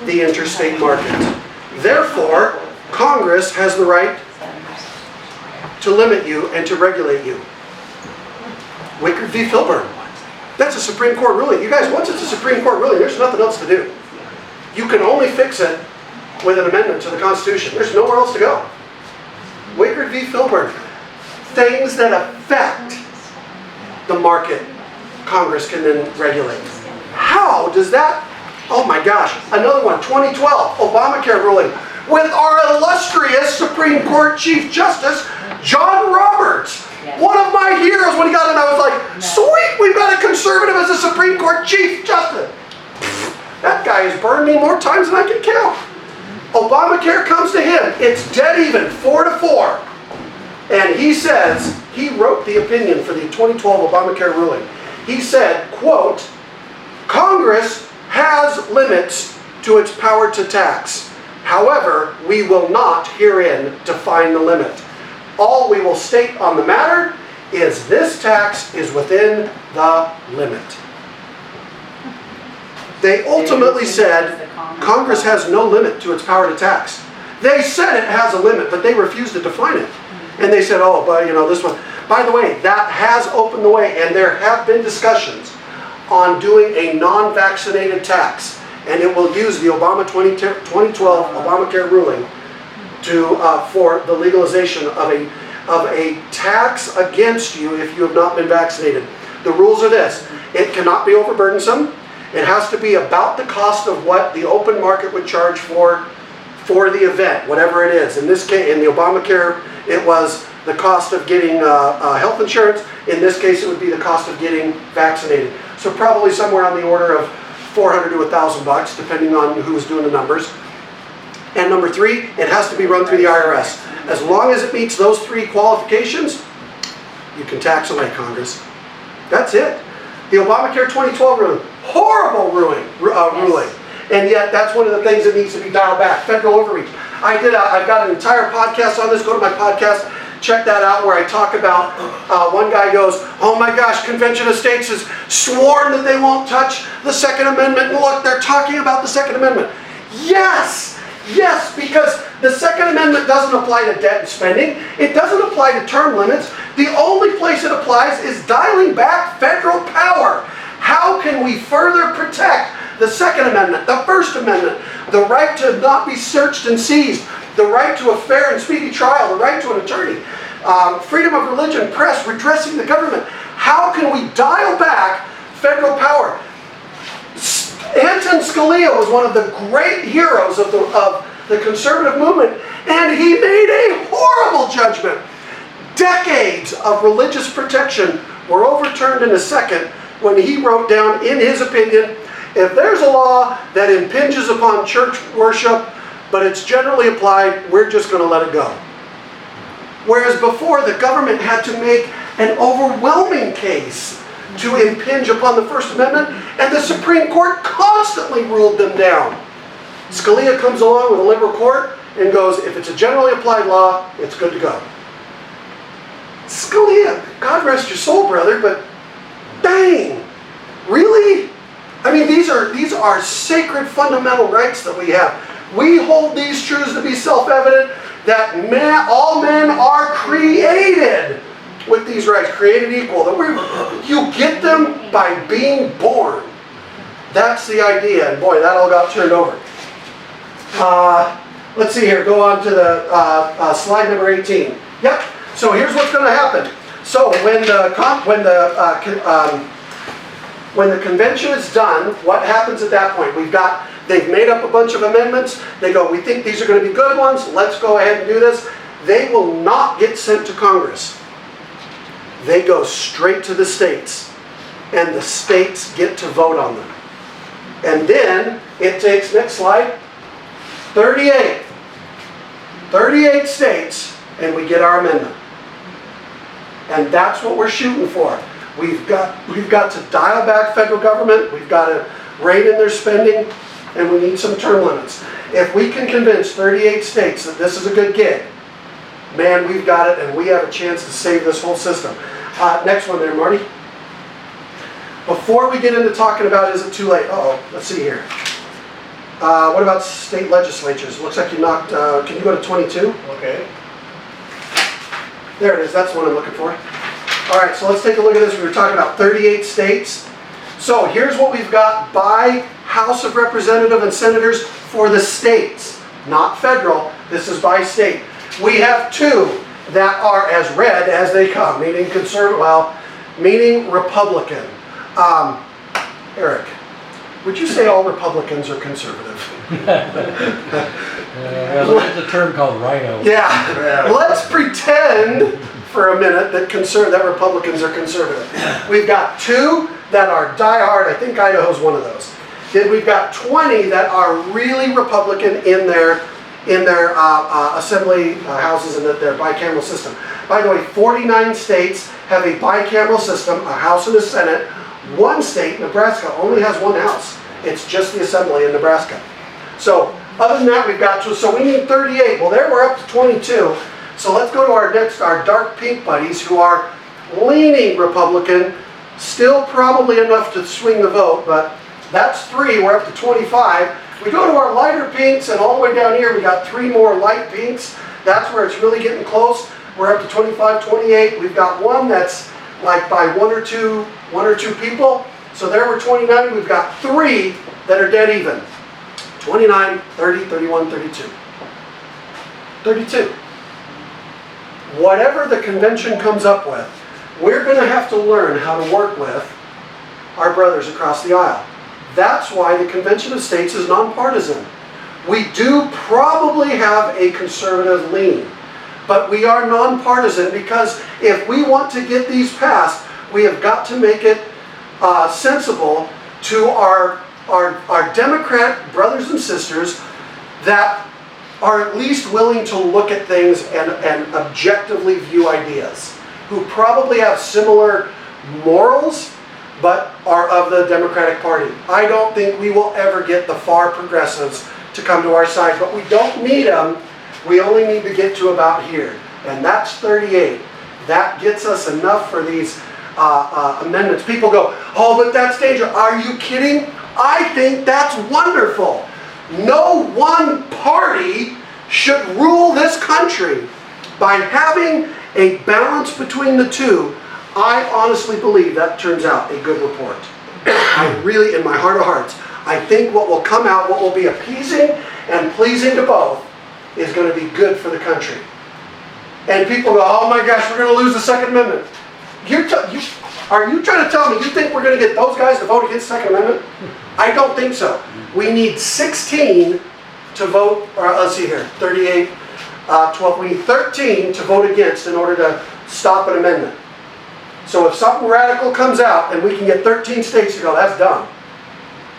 the interstate market. Therefore, Congress has the right to limit you and to regulate you. Wickard v. Filburn. That's a Supreme Court ruling. You guys, once it's a Supreme Court ruling, there's nothing else to do. You can only fix it with an amendment to the Constitution. There's nowhere else to go. Wickard v. Filburn. Things that affect the market, Congress can then regulate. How does that? Oh my gosh. Another one, 2012, Obamacare ruling. With our illustrious Supreme Court Chief Justice, John Roberts. Yes. One of my heroes when he got in, I was like, sweet, we've got a conservative as a Supreme Court Chief Justice. That guy has burned me more times than I can count. Obamacare comes to him. It's dead even, 4-4. And he says, he wrote the opinion for the 2012 Obamacare ruling. He said, quote, Congress has limits to its power to tax. However, we will not herein define the limit. All we will state on the matter is this tax is within the limit. They ultimately said Congress has no limit to its power to tax. They said it has a limit, but they refused to define it. And they said, oh, but this one. By the way, that has opened the way, and there have been discussions on doing a non-vaccinated tax. And it will use the Obama 2012 Obamacare ruling for the legalization of a tax against you if you have not been vaccinated. The rules are this: it cannot be overburdensome. It has to be about the cost of what the open market would charge for the event, whatever it is. In this case, in the Obamacare, it was the cost of getting health insurance. In this case, it would be the cost of getting vaccinated. So probably somewhere on the order of $400 to $1,000, depending on who was doing the numbers. And number 3, it has to be run through the IRS. As long as it meets those 3 qualifications, you can tax away, Congress. That's it. The Obamacare 2012 ruling, horrible ruling. And yet, that's one of the things that needs to be dialed back. Federal overreach. I've got an entire podcast on this. Go to my podcast. Check that out, where I talk about, one guy goes, oh my gosh, Convention of States has sworn that they won't touch the Second Amendment. And look, they're talking about the Second Amendment. Yes, because the Second Amendment doesn't apply to debt and spending. It doesn't apply to term limits. The only place it applies is dialing back federal power. How can we further protect the Second Amendment, the First Amendment, the right to not be searched and seized, the right to a fair and speedy trial, the right to an attorney, freedom of religion, press, redressing the government? How can we dial back federal power? Anton Scalia was one of the great heroes of the conservative movement, and he made a horrible judgment. Decades of religious protection were overturned in a second when he wrote down in his opinion, if there's a law that impinges upon church worship, but it's generally applied, we're just going to let it go. Whereas before, the government had to make an overwhelming case to impinge upon the First Amendment, and the Supreme Court constantly ruled them down. Scalia comes along with a liberal court and goes, if it's a generally applied law, it's good to go. Scalia, God rest your soul, brother, but dang, really? I mean, these are sacred fundamental rights that we have. We hold these truths to be self-evident, that all men are created with these rights, created equal. That you get them by being born. That's the idea, and boy, that all got turned over. Let's see here, go on to the slide number 18. Yep, so here's what's going to happen. So when the convention is done, what happens at that point? They've made up a bunch of amendments. They go, we think these are going to be good ones. Let's go ahead and do this. They will not get sent to Congress. They go straight to the states. And the states get to vote on them. And then it takes, next slide, 38 states, and we get our amendment. And that's what we're shooting for. We've got to dial back federal government. We've got to rein in their spending, and we need some term limits. If we can convince 38 states that this is a good gig, man, we've got it, and we have a chance to save this whole system. Next one there, Marty. Before we get into talking about is it too late? Let's see here. What about state legislatures? Looks like you knocked, can you go to 22? Okay. There it is, that's the one I'm looking for. All right, so let's take a look at this. We were talking about 38 states. So here's what we've got by House of Representatives and Senators for the states, not federal. This is by state. We have 2 that are as red as they come, meaning meaning Republican. Eric, would you say all Republicans are conservative? There's a term called rhino. Yeah. Let's pretend for a minute that Republicans are conservative. We've got 2 that are diehard. I think Idaho's one of those. Then we've got 20 that are really Republican in their assembly houses and their bicameral system. By the way, 49 states have a bicameral system, a House and a Senate. 1 state, Nebraska, only has 1 house. It's just the assembly in Nebraska. So other than that, we've got so we need 38. Well, there we're up to 22. So let's go to our dark pink buddies who are leaning Republican, still probably enough to swing the vote, but that's 3. We're up to 25. We go to our lighter pinks, and all the way down here we got 3 more light pinks. That's where it's really getting close. We're up to 25, 28. We've got 1 that's like by one or two people. So there we're 29. We've got 3 that are dead even. 29, 30, 31, 32. 32. Whatever the convention comes up with, we're going to have to learn how to work with our brothers across the aisle. That's why the Convention of States is nonpartisan. We do probably have a conservative lean, but we are nonpartisan because if we want to get these passed, we have got to make it sensible to our Democrat brothers and sisters that are at least willing to look at things and objectively view ideas, who probably have similar morals but are of the Democratic Party. I don't think we will ever get the far progressives to come to our side, but we don't need them. We only need to get to about here, and that's 38. That gets us enough for these amendments. People go, oh, but that's dangerous. Are you kidding? I think that's wonderful. No one party should rule this country. By having a balance between the 2, I honestly believe that turns out a good report. I really, in my heart of hearts, I think what will come out, what will be appeasing and pleasing to both, is going to be good for the country. And people go, oh my gosh, we're going to lose the Second Amendment. Are you trying to tell me you think we're going to get those guys to vote against the Second Amendment? I don't think so. We need 16 to vote, or let's see here, 38, 12. We need 13 to vote against in order to stop an amendment. So if something radical comes out and we can get 13 states to go, that's done.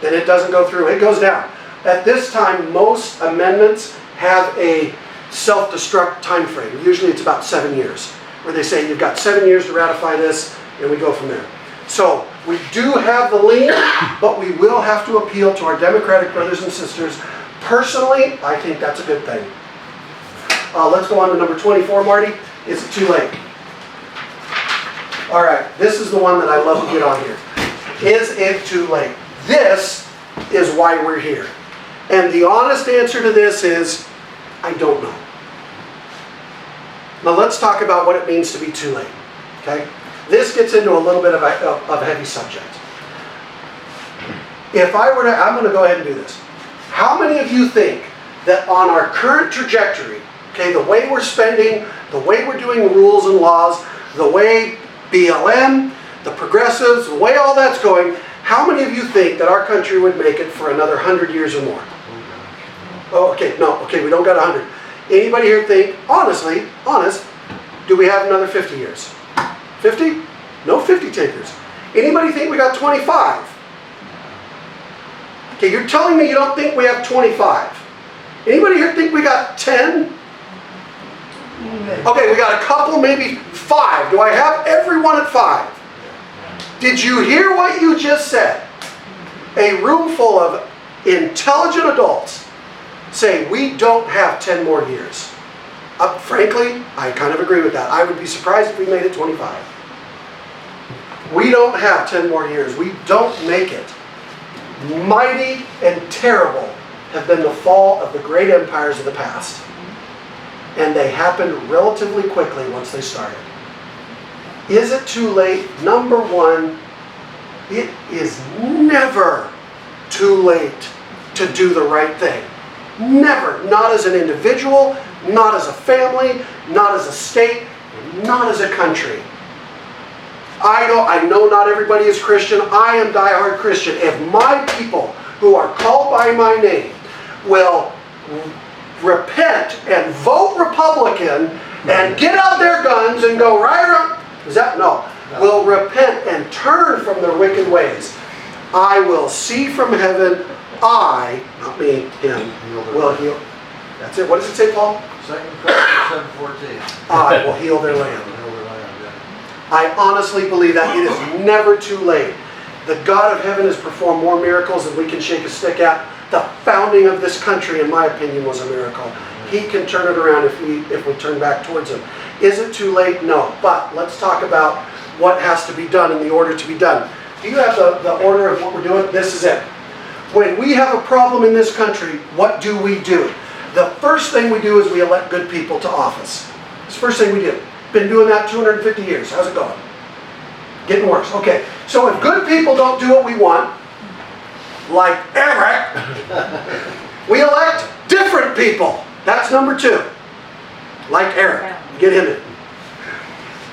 Then it doesn't go through, it goes down. At this time, most amendments have a self-destruct time frame. Usually it's about 7 years, where they say you've got 7 years to ratify this, and we go from there. So we do have the lean, but we will have to appeal to our Democratic brothers and sisters. Personally, I think that's a good thing. Let's go on to number 24, Marty. Is it too late? All right, this is the one that I love to get on here. Is it too late? This is why we're here. And the honest answer to this is, I don't know. Now let's talk about what it means to be too late. Okay? This gets into a little bit of a heavy subject. If I were to, I'm going to go ahead and do this. How many of you think that on our current trajectory, okay, the way we're spending, the way we're doing rules and laws, the way BLM, the progressives, the way all that's going, how many of you think that our country would make it for another 100 years or more? Oh, okay, no, okay, we don't got 100. Anybody here think, honestly, do we have another 50 years? 50? No 50 takers. Anybody think we got 25? Okay, you're telling me you don't think we have 25. Anybody here think we got 10? Okay, we got a couple, maybe 5. Do I have everyone at 5? Did you hear what you just said? A room full of intelligent adults say we don't have 10 more years. Frankly, I kind of agree with that. I would be surprised if we made it 25. We don't have 10 more years. We don't make it. Mighty and terrible have been the fall of the great empires of the past. And they happened relatively quickly once they started. Is it too late? Number one, it is never too late to do the right thing. Never. Not as an individual, not as a family, not as a state, not as a country. I know not everybody is Christian. I am diehard Christian. If my people who are called by my name will repent and vote Republican and get out their guns and go right around. Is that? No. Will repent and turn from their wicked ways. I will see from heaven, I, not me, him, will heal. That's it. What does it say, Paul? 2 Corinthians 7:14. I will heal their land. I honestly believe that it is never too late. The God of heaven has performed more miracles than we can shake a stick at. The founding of this country, in my opinion, was a miracle. He can turn it around if we turn back towards Him. Is it too late? No. But let's talk about what has to be done in the order to be done. Do you have the order of what we're doing? This is it. When we have a problem in this country, what do we do? The first thing we do is we elect good people to office. It's the first thing we do. Been doing that 250 years. How's it going? Getting worse. Okay. So if good people don't do what we want, like Eric, we elect different people. That's number 2. Like Eric. Get him in.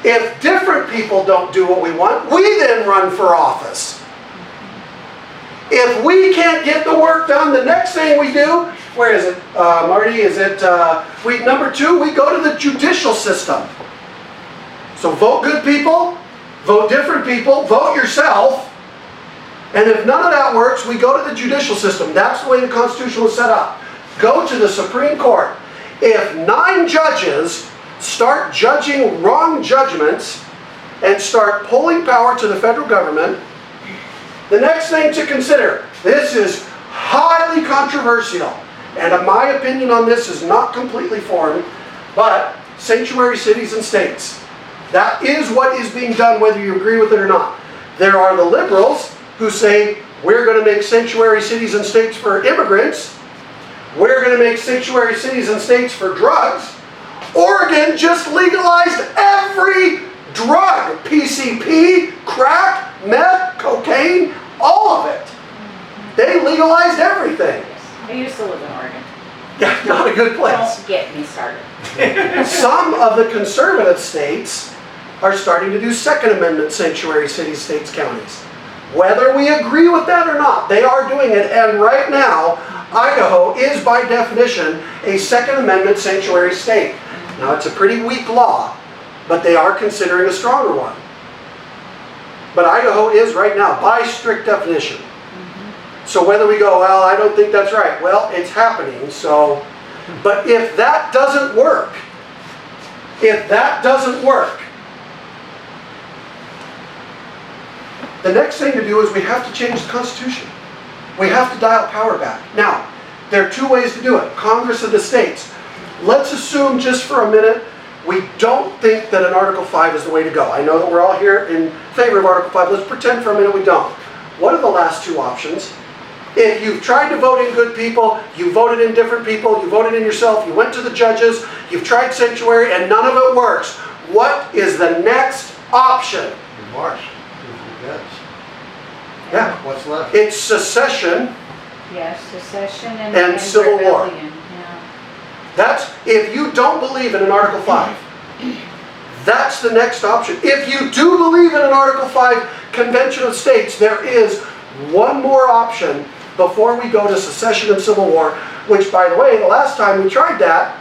If different people don't do what we want, we then run for office. If we can't get the work done, the next thing we do, where is it, Marty? Is it, number 2, we go to the judicial system. So vote good people, vote different people, vote yourself, and if none of that works, we go to the judicial system. That's the way the Constitution was set up. Go to the Supreme Court. If 9 judges start judging wrong judgments and start pulling power to the federal government, the next thing to consider, this is highly controversial, and my opinion on this is not completely formed, but sanctuary cities and states. That is what is being done, whether you agree with it or not. There are the liberals who say, we're going to make sanctuary cities and states for immigrants. We're going to make sanctuary cities and states for drugs. Oregon just legalized every drug. PCP, crack, meth, cocaine, all of it. They legalized everything. I used to live in Oregon. Yeah, not a good place. Don't get me started. Some of the conservative states are starting to do Second Amendment sanctuary cities, states, counties. Whether we agree with that or not, they are doing it. And right now, Idaho is by definition a Second Amendment sanctuary state. Now it's a pretty weak law, but they are considering a stronger one. But Idaho is right now by strict definition. So whether we go, well, I don't think that's right. Well, it's happening, so. But if that doesn't work, the next thing to do is we have to change the Constitution. We have to dial power back. Now, there are 2 ways to do it. Congress and the states. Let's assume just for a minute we don't think that an Article 5 is the way to go. I know that we're all here in favor of Article 5. Let's pretend for a minute we don't. What are the last 2 options? If you've tried to vote in good people, you voted in different people, you voted in yourself, you went to the judges, you've tried sanctuary, and none of it works. What is the next option? March. Yeah. What's left? It's secession. Yes, secession And civil war. rebellion. Yeah. That's, if you don't believe in an Article 5, that's the next option. If you do believe in an Article 5 Convention of States, there is one more option before we go to secession and civil war, which, by the way, the last time we tried that,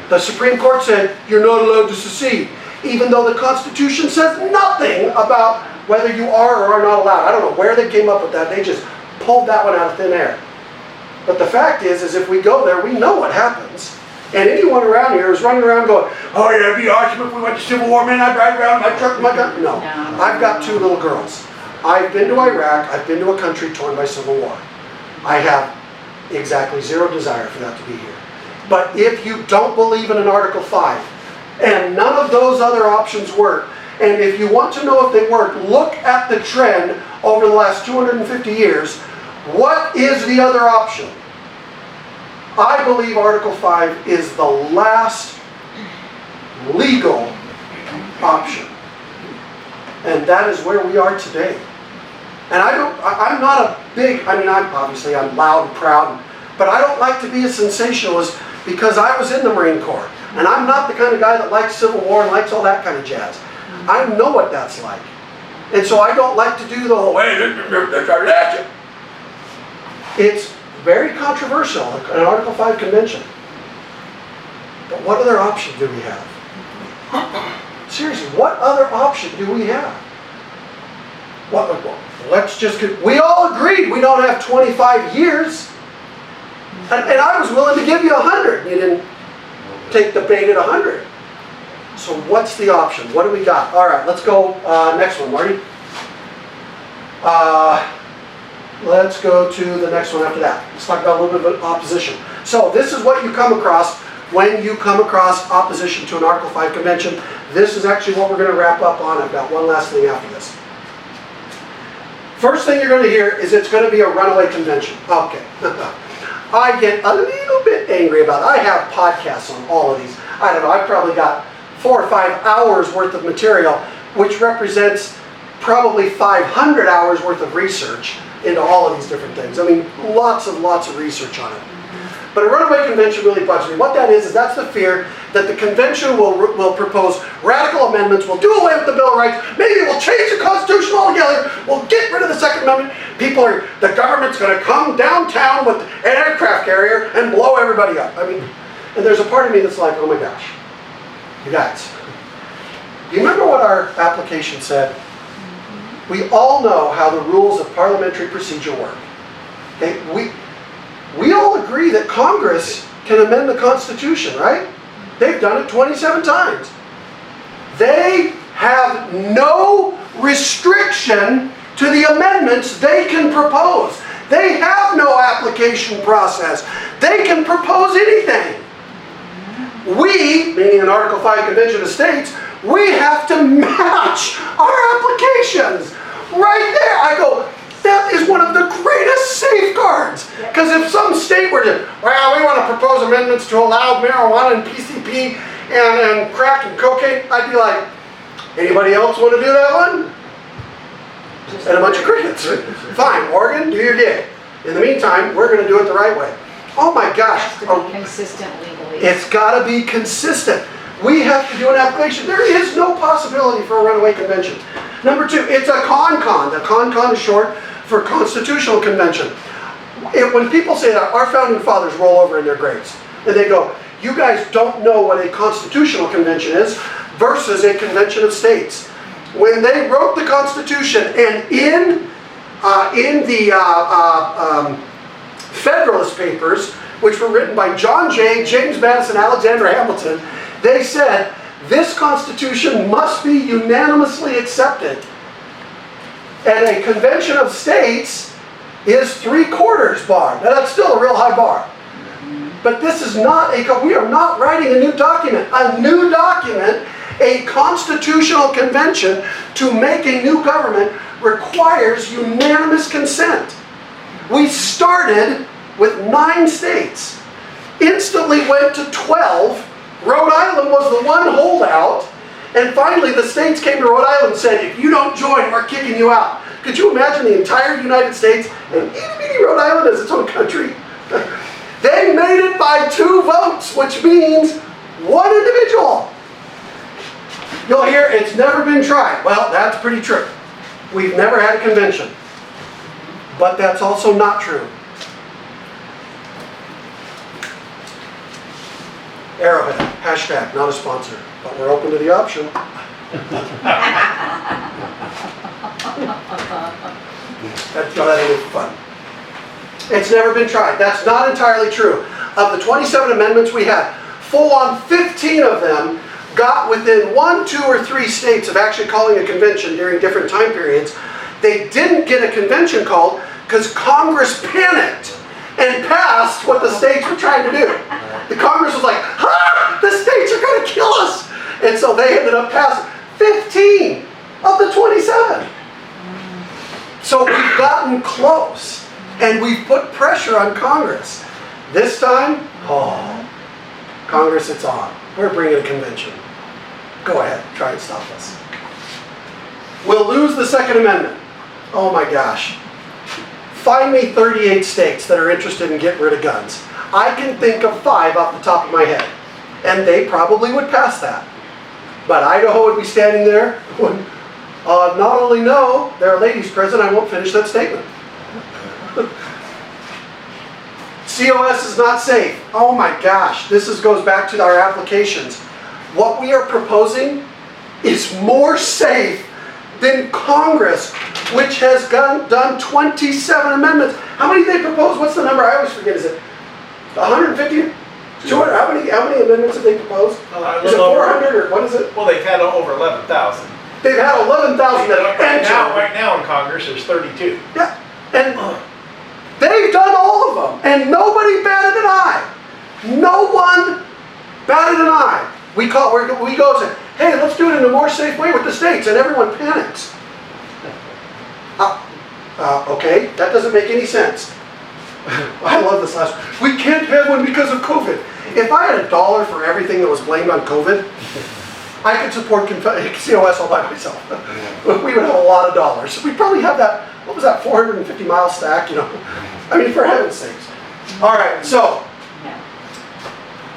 the Supreme Court said, you're not allowed to secede, even though the Constitution says nothing about whether you are or are not allowed. I don't know where they came up with that. They just pulled that one out of thin air. But the fact is if we go there, we know what happens. And anyone around here is running around going, oh yeah, it'd be awesome if we went to Civil War, man, I'd ride around in my truck with my gun. No, I've got 2 little girls. I've been to Iraq, I've been to a country torn by civil war. I have exactly 0 desire for that to be here. But if you don't believe in an Article 5, and none of those other options work, and if you want to know if they work, look at the trend over the last 250 years. What is the other option? I believe Article 5 is the last legal option. And that is where we are today. And I'm not a big, I'm loud and proud, but I don't like to be a sensationalist because I was in the Marine Corps. And I'm not the kind of guy that likes Civil War and likes all that kind of jazz. I know what that's like. And so I don't like to do the whole, it's very controversial, an Article 5 convention. But what other option do we have? Seriously, what other option do we have? Let's just get, we all agreed we don't have 25 years. And I was willing to give you 100. You didn't take the bait at 100. So what's the option? What do we got? All right, let's go next one, Marty. Let's go to the next one after that. Let's talk about a little bit of opposition. So this is what you come across when you come across opposition to an Article 5 convention. This is actually what we're going to wrap up on. I've got one last thing after this. First thing you're going to hear is it's going to be a runaway convention. Okay. I get a little bit angry about it. I have podcasts on all of these. I don't know, I've probably got 4 or 5 hours worth of material, which represents probably 500 hours worth of research into all of these different things. I mean, lots of research on it. But a runaway convention really bugs me. What that is that's the fear that the convention will propose radical amendments, will do away with the Bill of Rights, maybe we'll change the Constitution altogether, we'll get rid of the Second Amendment. The government's going to come downtown with an aircraft carrier and blow everybody up. I mean, and there's a part of me that's like, oh my gosh, you guys. Do you remember what our application said? We all know how the rules of parliamentary procedure work. Okay, we all agree that Congress can amend the Constitution, right? They've done it 27 times. They have no restriction to the amendments they can propose. They have no application process. They can propose anything. We, meaning an Article 5 Convention of States, we have to match our applications. Right there, I go, that is one of the greatest safeguards. Because if some state were to, well, we want to propose amendments to allow marijuana and PCP and crack and cocaine, I'd be like, anybody else want to do that one? And a bunch of crickets. Fine, Oregon, do your gig. In the meantime, we're going to do it the right way. Oh my gosh. It has to be consistent legally. It's got to be consistent. We have to do an application. There is no possibility for a runaway convention. Number 2, it's a con-con. The con-con is short for Constitutional Convention. When people say that, our founding fathers roll over in their graves. And they go, you guys don't know what a Constitutional Convention is versus a Convention of States. When they wrote the Constitution, and in the Federalist Papers, which were written by John Jay, James Madison, Alexander Hamilton, they said, this Constitution must be unanimously accepted. And a Convention of States is 3/4 bar. Now that's still a real high bar. But this is not we are not writing a new document. A new document, a constitutional convention to make a new government requires unanimous consent. We started with 9 states, instantly went to 12. Rhode Island was the one holdout, and finally the states came to Rhode Island and said, if you don't join, we're kicking you out. Could you imagine the entire United States and itty-bitty Rhode Island as its own country? They made it by 2 votes, which means 1 individual. You'll hear, it's never been tried. Well, that's pretty true. We've never had a convention. But that's also not true. Arrowhead, hashtag, not a sponsor, but we're open to the option. That ain't fun. It's never been tried. That's not entirely true. Of the 27 amendments we had, full on 15 of them got within 1, 2, or 3 states of actually calling a convention during different time periods. They didn't get a convention called because Congress panicked and passed what the states were trying to do. The Congress was like, the states are going to kill us. And so they ended up passing 15 of the 27. So we've gotten close, and we've put pressure on Congress. This time, Congress, it's on. We're bringing a convention. Go ahead, try and stop us. We'll lose the Second Amendment. Oh my gosh. Find me 38 states that are interested in getting rid of guns. I can think of 5 off the top of my head. And they probably would pass that. But Idaho would be standing there going, not only no, there are ladies present, I won't finish that statement. COS is not safe. Oh my gosh, goes back to our applications. What we are proposing is more safe than Congress, which has done 27 amendments. How many did they propose? What's the number? I always forget. Is it 150? 200? How many amendments have they proposed? Is it 400 or what is it? Well, they've had over 11,000. They've had 11,000 that have entered. Right now in Congress, there's 32. Yeah, and they've done all of them, and nobody batted an eye. No one batted an eye. We go and say, hey, let's do it in a more safe way with the states, and everyone panics. Okay, that doesn't make any sense. I love this last one. We can't have one because of COVID. If I had $1 for everything that was blamed on COVID, I could support COS all by myself. We would have a lot of dollars. We'd probably have that, what was that, 450 mile stack, you know? I mean, for heaven's sakes. All right, so,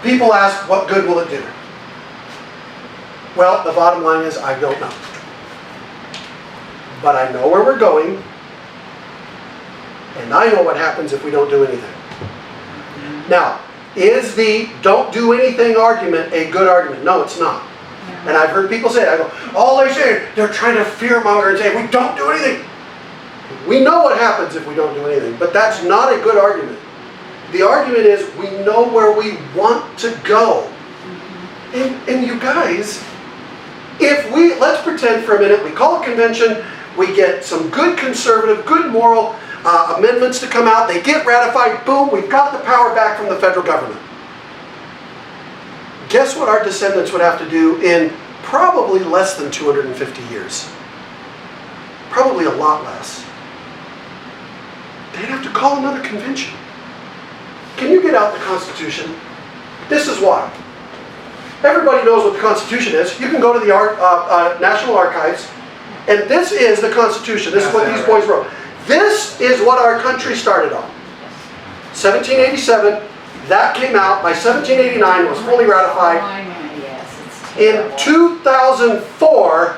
people ask, what good will it do? Well, the bottom line is, I don't know. But I know where we're going, and I know what happens if we don't do anything. Now, is the don't do anything argument a good argument? No, it's not. And I've heard people say it. I go, all they say, they're trying to fearmonger and say, we don't do anything. We know what happens if we don't do anything, but that's not a good argument. The argument is we know where we want to go. And you guys, if let's pretend for a minute, we call a convention, we get some good conservative, good moral amendments to come out, they get ratified, boom, we've got the power back from the federal government. Guess what our descendants would have to do in probably less than 250 years? Probably a lot less. They'd have to call another convention. Can you get out the Constitution? This is why. Everybody knows what the Constitution is. You can go to the National Archives, and this is the Constitution. This is what these boys wrote. This is what our country started on. 1787. That came out by 1789, it was fully ratified. In 2004,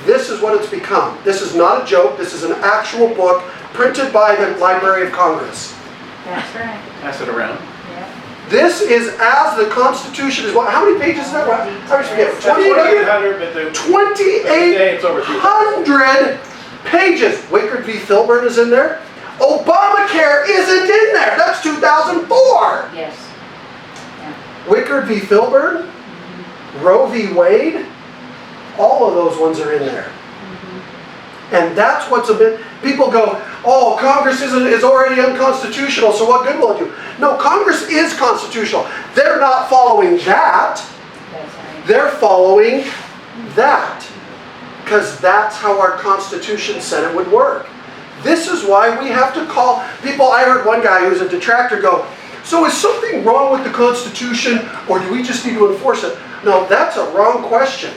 this is what it's become. This is not a joke, this is an actual book printed by the Library of Congress. That's right. Pass it around. This is as the Constitution is. How many pages is that? I always forget. 2,800? 2,800 pages. Wickard v. Filburn is in there. Obamacare isn't in there. That's 2004. Yes. Wickard v. Filburn, Roe v. Wade, all of those ones are in there. And that's what's a bit, people go, oh, Congress is already unconstitutional, so what good will it do? No, Congress is constitutional. They're not following that. They're following that. Because that's how our Constitution said it would work. This is why we have to call people. I heard one guy who's a detractor go, so is something wrong with the Constitution, or do we just need to enforce it? No, that's a wrong question.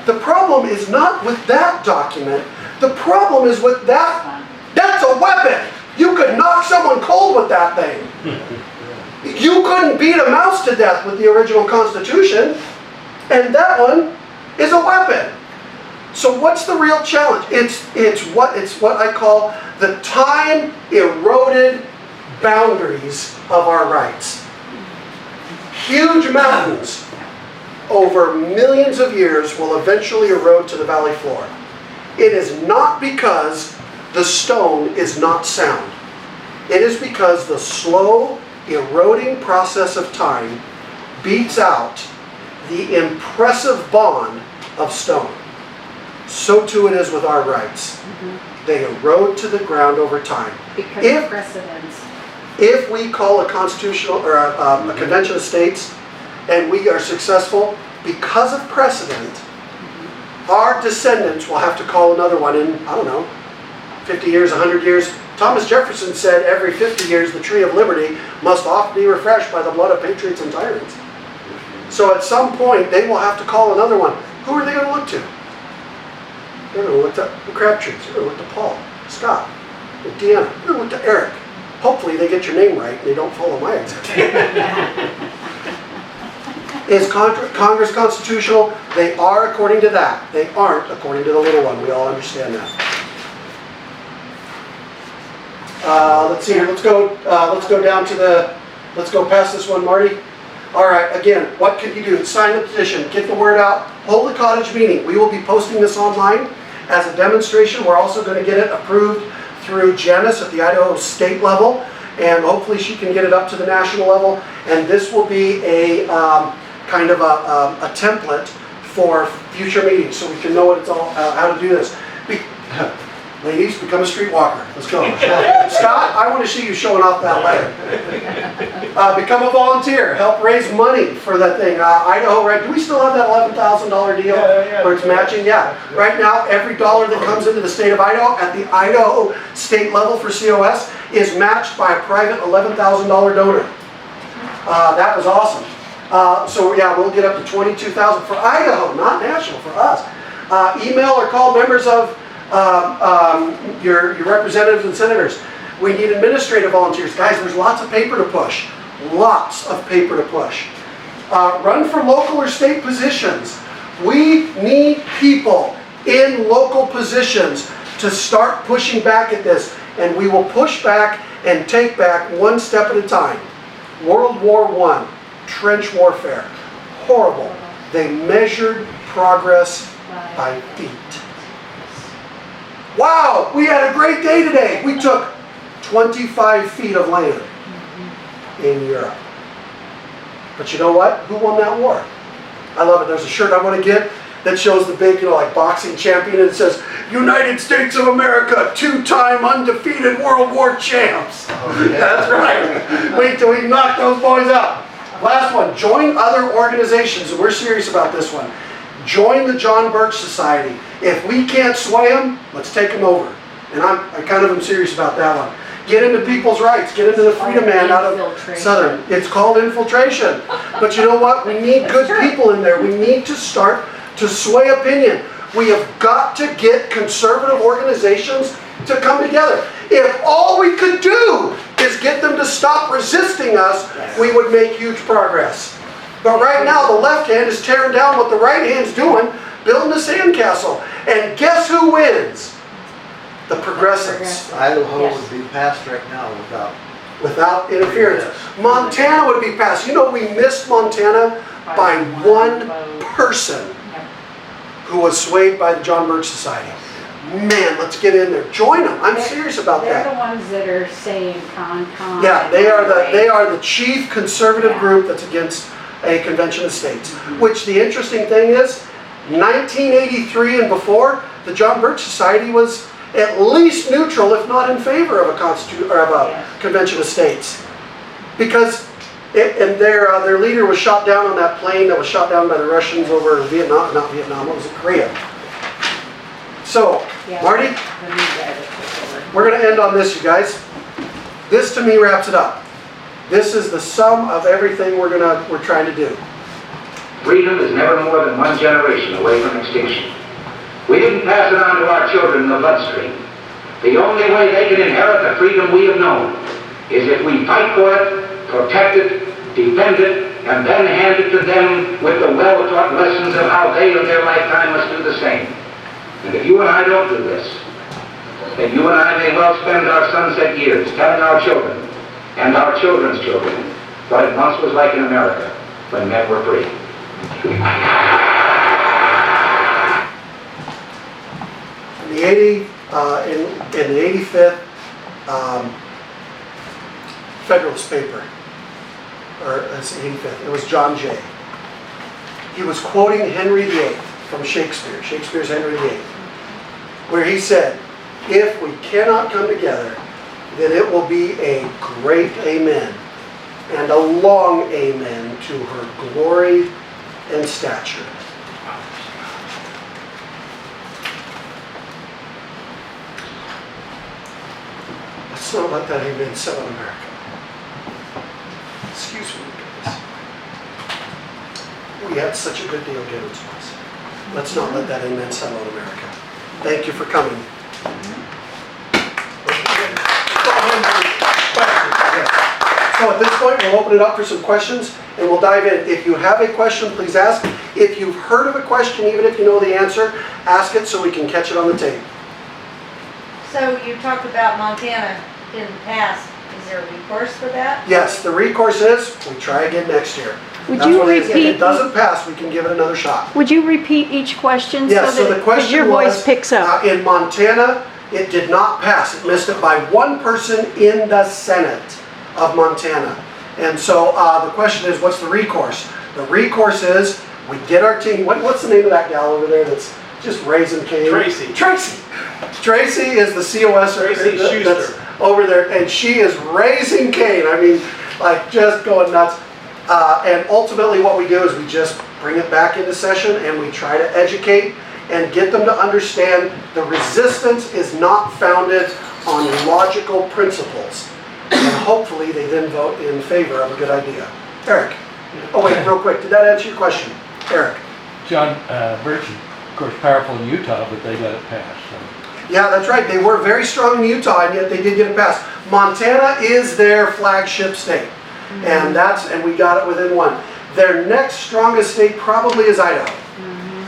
The problem is not with that document. The problem is with that. That's a weapon. You could knock someone cold with that thing. You couldn't beat a mouse to death with the original Constitution, and that one is a weapon. So what's the real challenge? It's what I call the time-eroded boundaries of our rights. Huge mountains over millions of years will eventually erode to the valley floor. It is not because the stone is not sound. It is because the slow, eroding process of time beats out the impressive bond of stone. So too it is with our rights. They erode to the ground over time. Because of precedents. If we call a constitutional or a convention of states and we are successful because of precedent, our descendants will have to call another one in, I don't know, 50 years, 100 years. Thomas Jefferson said every 50 years the tree of liberty must oft be refreshed by the blood of patriots and tyrants. So at some point they will have to call another one. Who are they going to look to? They're going to look to the Crabtrees. They're going to look to Paul, Scott, and Deanna. They're going to look to Eric. Hopefully they get your name right and they don't follow my example. Is Congress constitutional? They are according to that. They aren't according to the little one. We all understand that. Let's see here, let's go down to let's go past this one, Marty. All right, again, what can you do? Sign the petition, get the word out, hold the Cottage meeting. We will be posting this online as a demonstration. We're also going to get it approved through Janice at the Idaho state level, and hopefully she can get it up to the national level. And this will be a kind of a template for future meetings, so we can know what it's all, how to do this. Ladies, become a streetwalker. Let's go. Scott, I want to see you showing off that letter. Become a volunteer. Help raise money for that thing. Idaho, right? Do we still have that $11,000 deal where it's matching? Yeah. Right now, every dollar that comes into the state of Idaho at the Idaho state level for COS is matched by a private $11,000 donor. That was awesome. So yeah, we'll get up to $22,000 for Idaho, not national, for us. Email or call members of your representatives and senators. We need administrative volunteers. Guys, there's lots of paper to push. Lots of paper to push. Run for local or state positions. We need people in local positions to start pushing back at this, and we will push back and take back one step at a time. World War I, trench warfare, horrible. They measured progress by feet. Wow, we had a great day today. We took 25 feet of land in Europe. But you know what? Who won that war? I love it. There's a shirt I want to get that shows the big, like boxing champion, and it says, United States of America, 2-time undefeated World War champs. Oh, yeah. That's right. Wait till we knock those boys out. Last one, join other organizations, and we're serious about this one. Join the John Birch Society. If we can't sway them, let's take them over. And I kind of am serious about that one. Get into people's rights. Get into the Freedom Man out of Southern. It's called infiltration. But you know what? We need good people in there. We need to start to sway opinion. We have got to get conservative organizations to come together. If all we could do is get them to stop resisting us, we would make huge progress. But right now, the left hand is tearing down what the right hand's doing, building a sandcastle. And guess who wins? The progressives. Idaho would be passed right now without interference. Montana would be passed. You know, we missed Montana by one person who was swayed by the John Birch Society. Man, let's get in there. Join them. I'm serious about that. They're the ones that are saying con. Yeah, they are the chief conservative group that's against a convention of states. Which the interesting thing is, 1983 and before, the John Birch Society was at least neutral, if not in favor of a convention of states, because their leader was shot down on that plane that was shot down by the Russians over Vietnam. Not Vietnam. What was it? Korea. So, Marty, we're going to end on this, you guys. This to me wraps it up. This is the sum of everything we're trying to do. Freedom is never more than one generation away from extinction. We didn't pass it on to our children in the bloodstream. The only way they can inherit the freedom we have known is if we fight for it, protect it, defend it, and then hand it to them with the well-taught lessons of how they in their lifetime must do the same. And if you and I don't do this, then you and I may well spend our sunset years telling our children and our children's children what it once was like in America when men were free. In the 85th Federalist paper, or it's the 85th, it was John Jay. He was quoting Henry VIII from Shakespeare, Shakespeare's Henry VIII, where he said, if we cannot come together, then it will be a great amen and a long amen to her glory and stature. Let's not let that amen settle in America. Excuse me, guys. We had such a good deal given to us. Let's not let that amen settle in America. Thank you for coming. So at this point, we'll open it up for some questions, and we'll dive in. If you have a question, please ask. If you've heard of a question, even if you know the answer, ask it so we can catch it on the tape. So you talked about Montana. didn't pass, is there a recourse for that? Yes, the recourse is, we try again next year. Would That's you what it is. If repeat? it doesn't pass, we can give it another shot. Would you repeat each question Yes, so so the that question your voice was, picks up? in Montana, it did not pass. It missed it by one person in the Senate of Montana. And so the question is, what's the recourse? The recourse is, we get our team, what's the name of that gal over there that's just raising cane? Tracy. Tracy is the COS Tracy that's Schuster. over there, and she is raising cane. I mean, like just going nuts. And ultimately what we do is we just bring it back into session and we try to educate and get them to understand the resistance is not founded on logical principles. And hopefully they then vote in favor of a good idea. Eric. Oh wait, real quick, did that answer your question? Eric. John Birch, of course, powerful in Utah, but they got it passed. So. Yeah, that's right. They were very strong in Utah, and yet they did get it passed. Montana is their flagship state, and we got it within one. Their next strongest state probably is Idaho,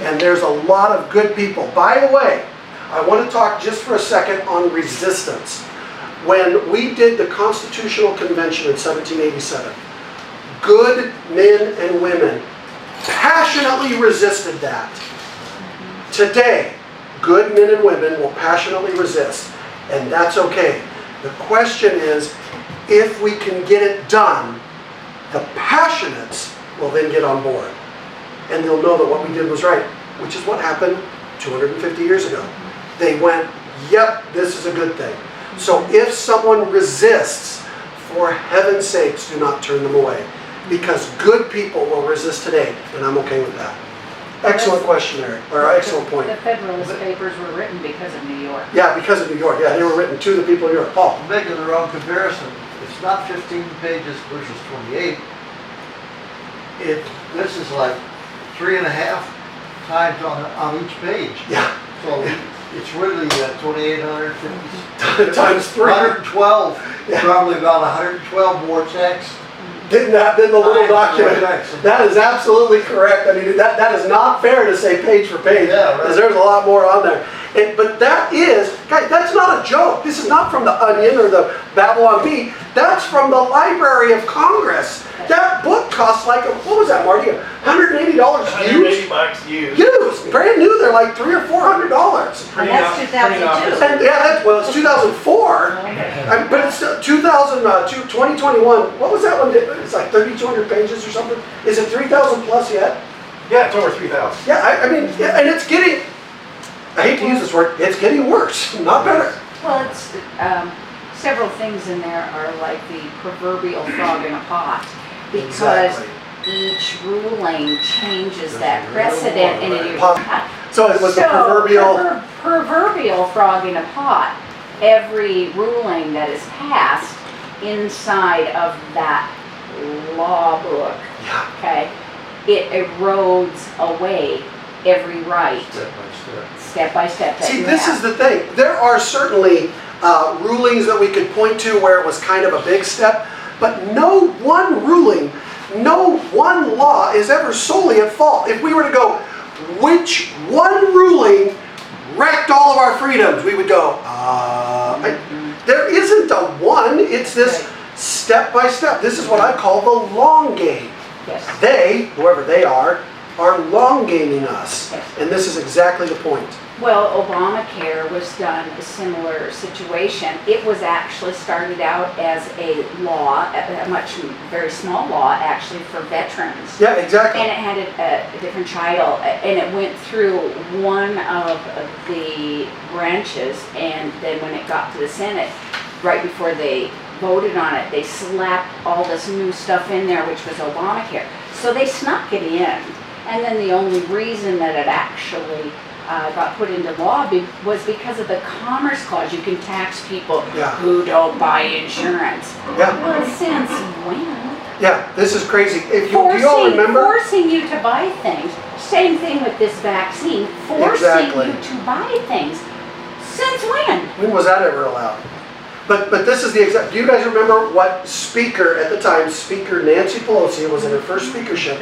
and there's a lot of good people. By the way, I want to talk just for a second on resistance. When we did the Constitutional Convention in 1787, good men and women passionately resisted that. Today, good men and women will passionately resist, and that's okay. The question is, if we can get it done, the passionates will then get on board. And they'll know that what we did was right, which is what happened 250 years ago. They went, yep, this is a good thing. So if someone resists, for heaven's sakes, do not turn them away. Because good people will resist today, and I'm okay with that. Excellent question, Eric, or excellent point. The Federalist Papers were written because of New York. Yeah, because of New York. Yeah, they were written to the people of New York. Paul. I'm making the wrong comparison. It's not 15 pages versus 28. This is like 3.5 times on each page. Yeah. So it's really 2,850 Times 3. 112. Yeah. Probably about 112 more text. Didn't that been the little document? That is absolutely correct. I mean, that is not fair to say page for page, Yeah, right. because there's a lot more on there. But that is, guys, that's not a joke. This is not from the Onion or the Babylon Bee. That's from the Library of Congress. That book costs like, what was that, Marty? $180 used? $180 used. Used, brand new. They're like $300 or $400. And that's 2002. And yeah, it's 2004. But it's 2021. What was that one? It's like 3,200 pages or something. Is it 3,000 plus yet? Yeah, it's over 3,000. Yeah, I mean, yeah, and it's getting, I hate to use this word, it's getting worse, not better. Well, it's, several things in there are like the proverbial frog in a pot. Because Exactly. each ruling changes that precedent in a Pot. So it was the proverbial, proverbial frog in a pot. Every ruling that is passed inside of that law book, yeah, okay, it erodes away every right, step by step that see, you this have. is the thing. There are certainly rulings that we could point to where it was kind of a big step, but no one ruling, no one law is ever solely at fault. If we were to go, which one ruling wrecked all of our freedoms, we would go, there isn't a one, it's this step by step. This is what I call the long game. Yes. They, whoever they are long gaming us. Yes. And this is exactly the point. Well, Obamacare was done a similar situation. It was actually started out as a law, a very small law actually for veterans. Yeah, exactly. And it had a different title, and it went through one of the branches, and then when it got to the Senate, right before they voted on it, they slapped all this new stuff in there, which was Obamacare. So they snuck it in, and then the only reason that it actually got put into law was because of the Commerce Clause. You can tax people Yeah. who don't buy insurance. Yeah. Well, since when? Yeah, this is crazy. If you, do you all remember? Forcing you to buy things. Same thing with this vaccine. Forcing Exactly. you to buy things. Since when? When was that ever allowed? But this is the exact, do you guys remember what Speaker at the time, Speaker Nancy Pelosi, was in her first speakership,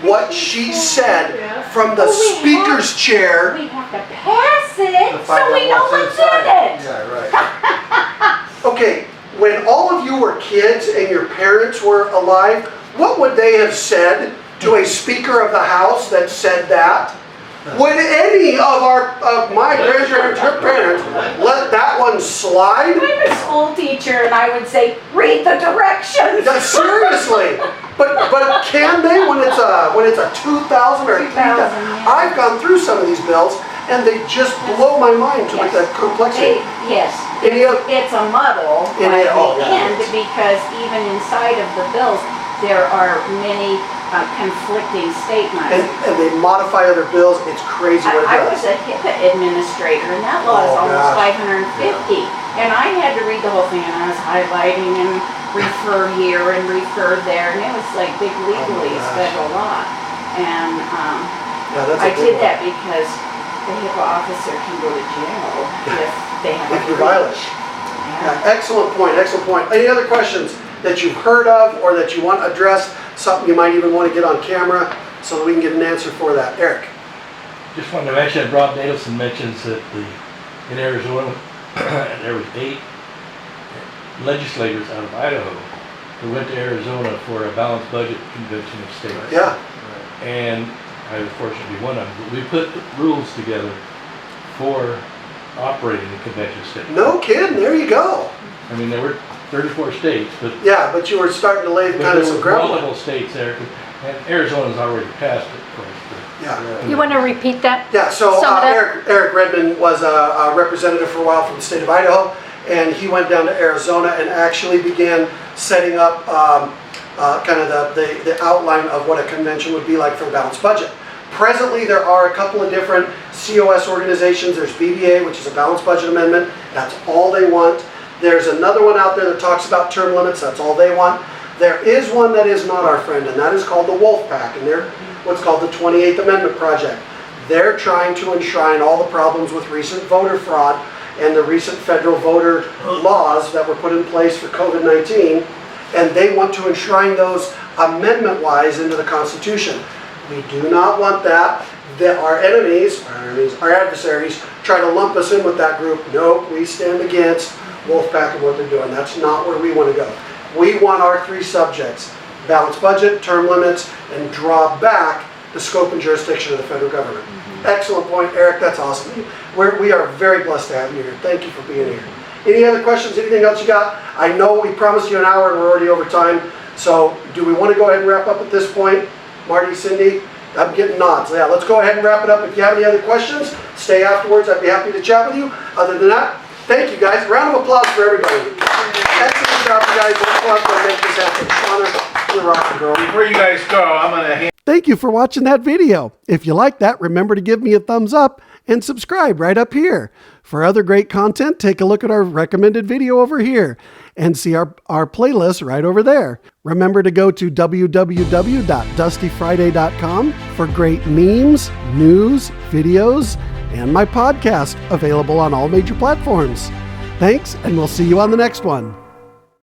what she said from the Speaker's chair? We have to pass it To find so we out know what's what's in inside. it. Yeah, right. Okay, when all of you were kids and your parents were alive, what would they have said to a Speaker of the House that said that? Would any of my grandparents or parents let that one slide? I'm a school teacher and I would say, read the directions. Yeah, seriously. But can they when it's a 2,000 or a 3,000? yeah. I've gone through some of these bills and they just blow my mind with that complexity. Yes, it's a muddle Yeah, at oh, the yeah. end because even inside of the bills, there are many conflicting statements. And they modify other bills. It's crazy what it I does. was a HIPAA administrator and that law is Oh, almost gosh. 550. And I had to read the whole thing and I was highlighting and refer here and refer there. And it was like big legalese, gosh. federal law. And Yeah, that's a I big did one. that because the HIPAA officer can go to jail if they have a If you breach. violate. Yeah, excellent point, excellent point. Any other questions that you've heard of or that you want addressed? Something you might even want to get on camera so that we can get an answer for that. Eric. Just wanted to mention that Rob Nadelson mentions that in Arizona, there was 8 legislators out of Idaho who went to Arizona for a balanced budget convention of states. Yeah. And I was fortunate to be one of them. But we put rules together for operating the convention of states. No kidding. There you go. I mean, there were 34 states, but Yeah, but you were starting to lay but kind of there some were groundwork. multiple states there, and Arizona's already passed it, of course. Yeah. You want to repeat that? Yeah, so Sum it up. Eric Redmond was a representative for a while from the state of Idaho, and he went down to Arizona and actually began setting up kind of the outline of what a convention would be like for a balanced budget. Presently, there are a couple of different COS organizations. There's BBA, which is a balanced budget amendment. That's all they want. There's another one out there that talks about term limits. That's all they want. There is one that is not our friend, and that is called the Wolf Pack, and they're what's called the 28th Amendment Project. They're trying to enshrine all the problems with recent voter fraud and the recent federal voter laws that were put in place for COVID-19, and they want to enshrine those amendment-wise into the Constitution. We do not want that. Our adversaries, try to lump us in with that group. Nope, we stand against Wolfpack and what they're doing. That's not where we want to go. We want our 3 subjects: balanced budget, term limits, and draw back the scope and jurisdiction of the federal government. Excellent point, Eric. That's awesome. We are very blessed to have you here. Thank you for being here. Any other questions? Anything else you got? I know we promised you an hour and we're already over time. So do we want to go ahead and wrap up at this point? Marty, Cindy? I'm getting nods. Yeah, let's go ahead and wrap it up. If you have any other questions, stay afterwards. I'd be happy to chat with you. Other than that, thank you guys. Round of applause for everybody. Excellent job, you guys. Let's go out there and make this happen. Honor, you're rocking, girl. Before you guys go, I'm going to hand Thank you for watching that video. If you like that, remember to give me a thumbs up and subscribe right up here. For other great content, take a look at our recommended video over here and see our playlist right over there. Remember to go to www.dustyfriday.com for great memes, news, videos, and my podcast available on all major platforms. Thanks, and we'll see you on the next one.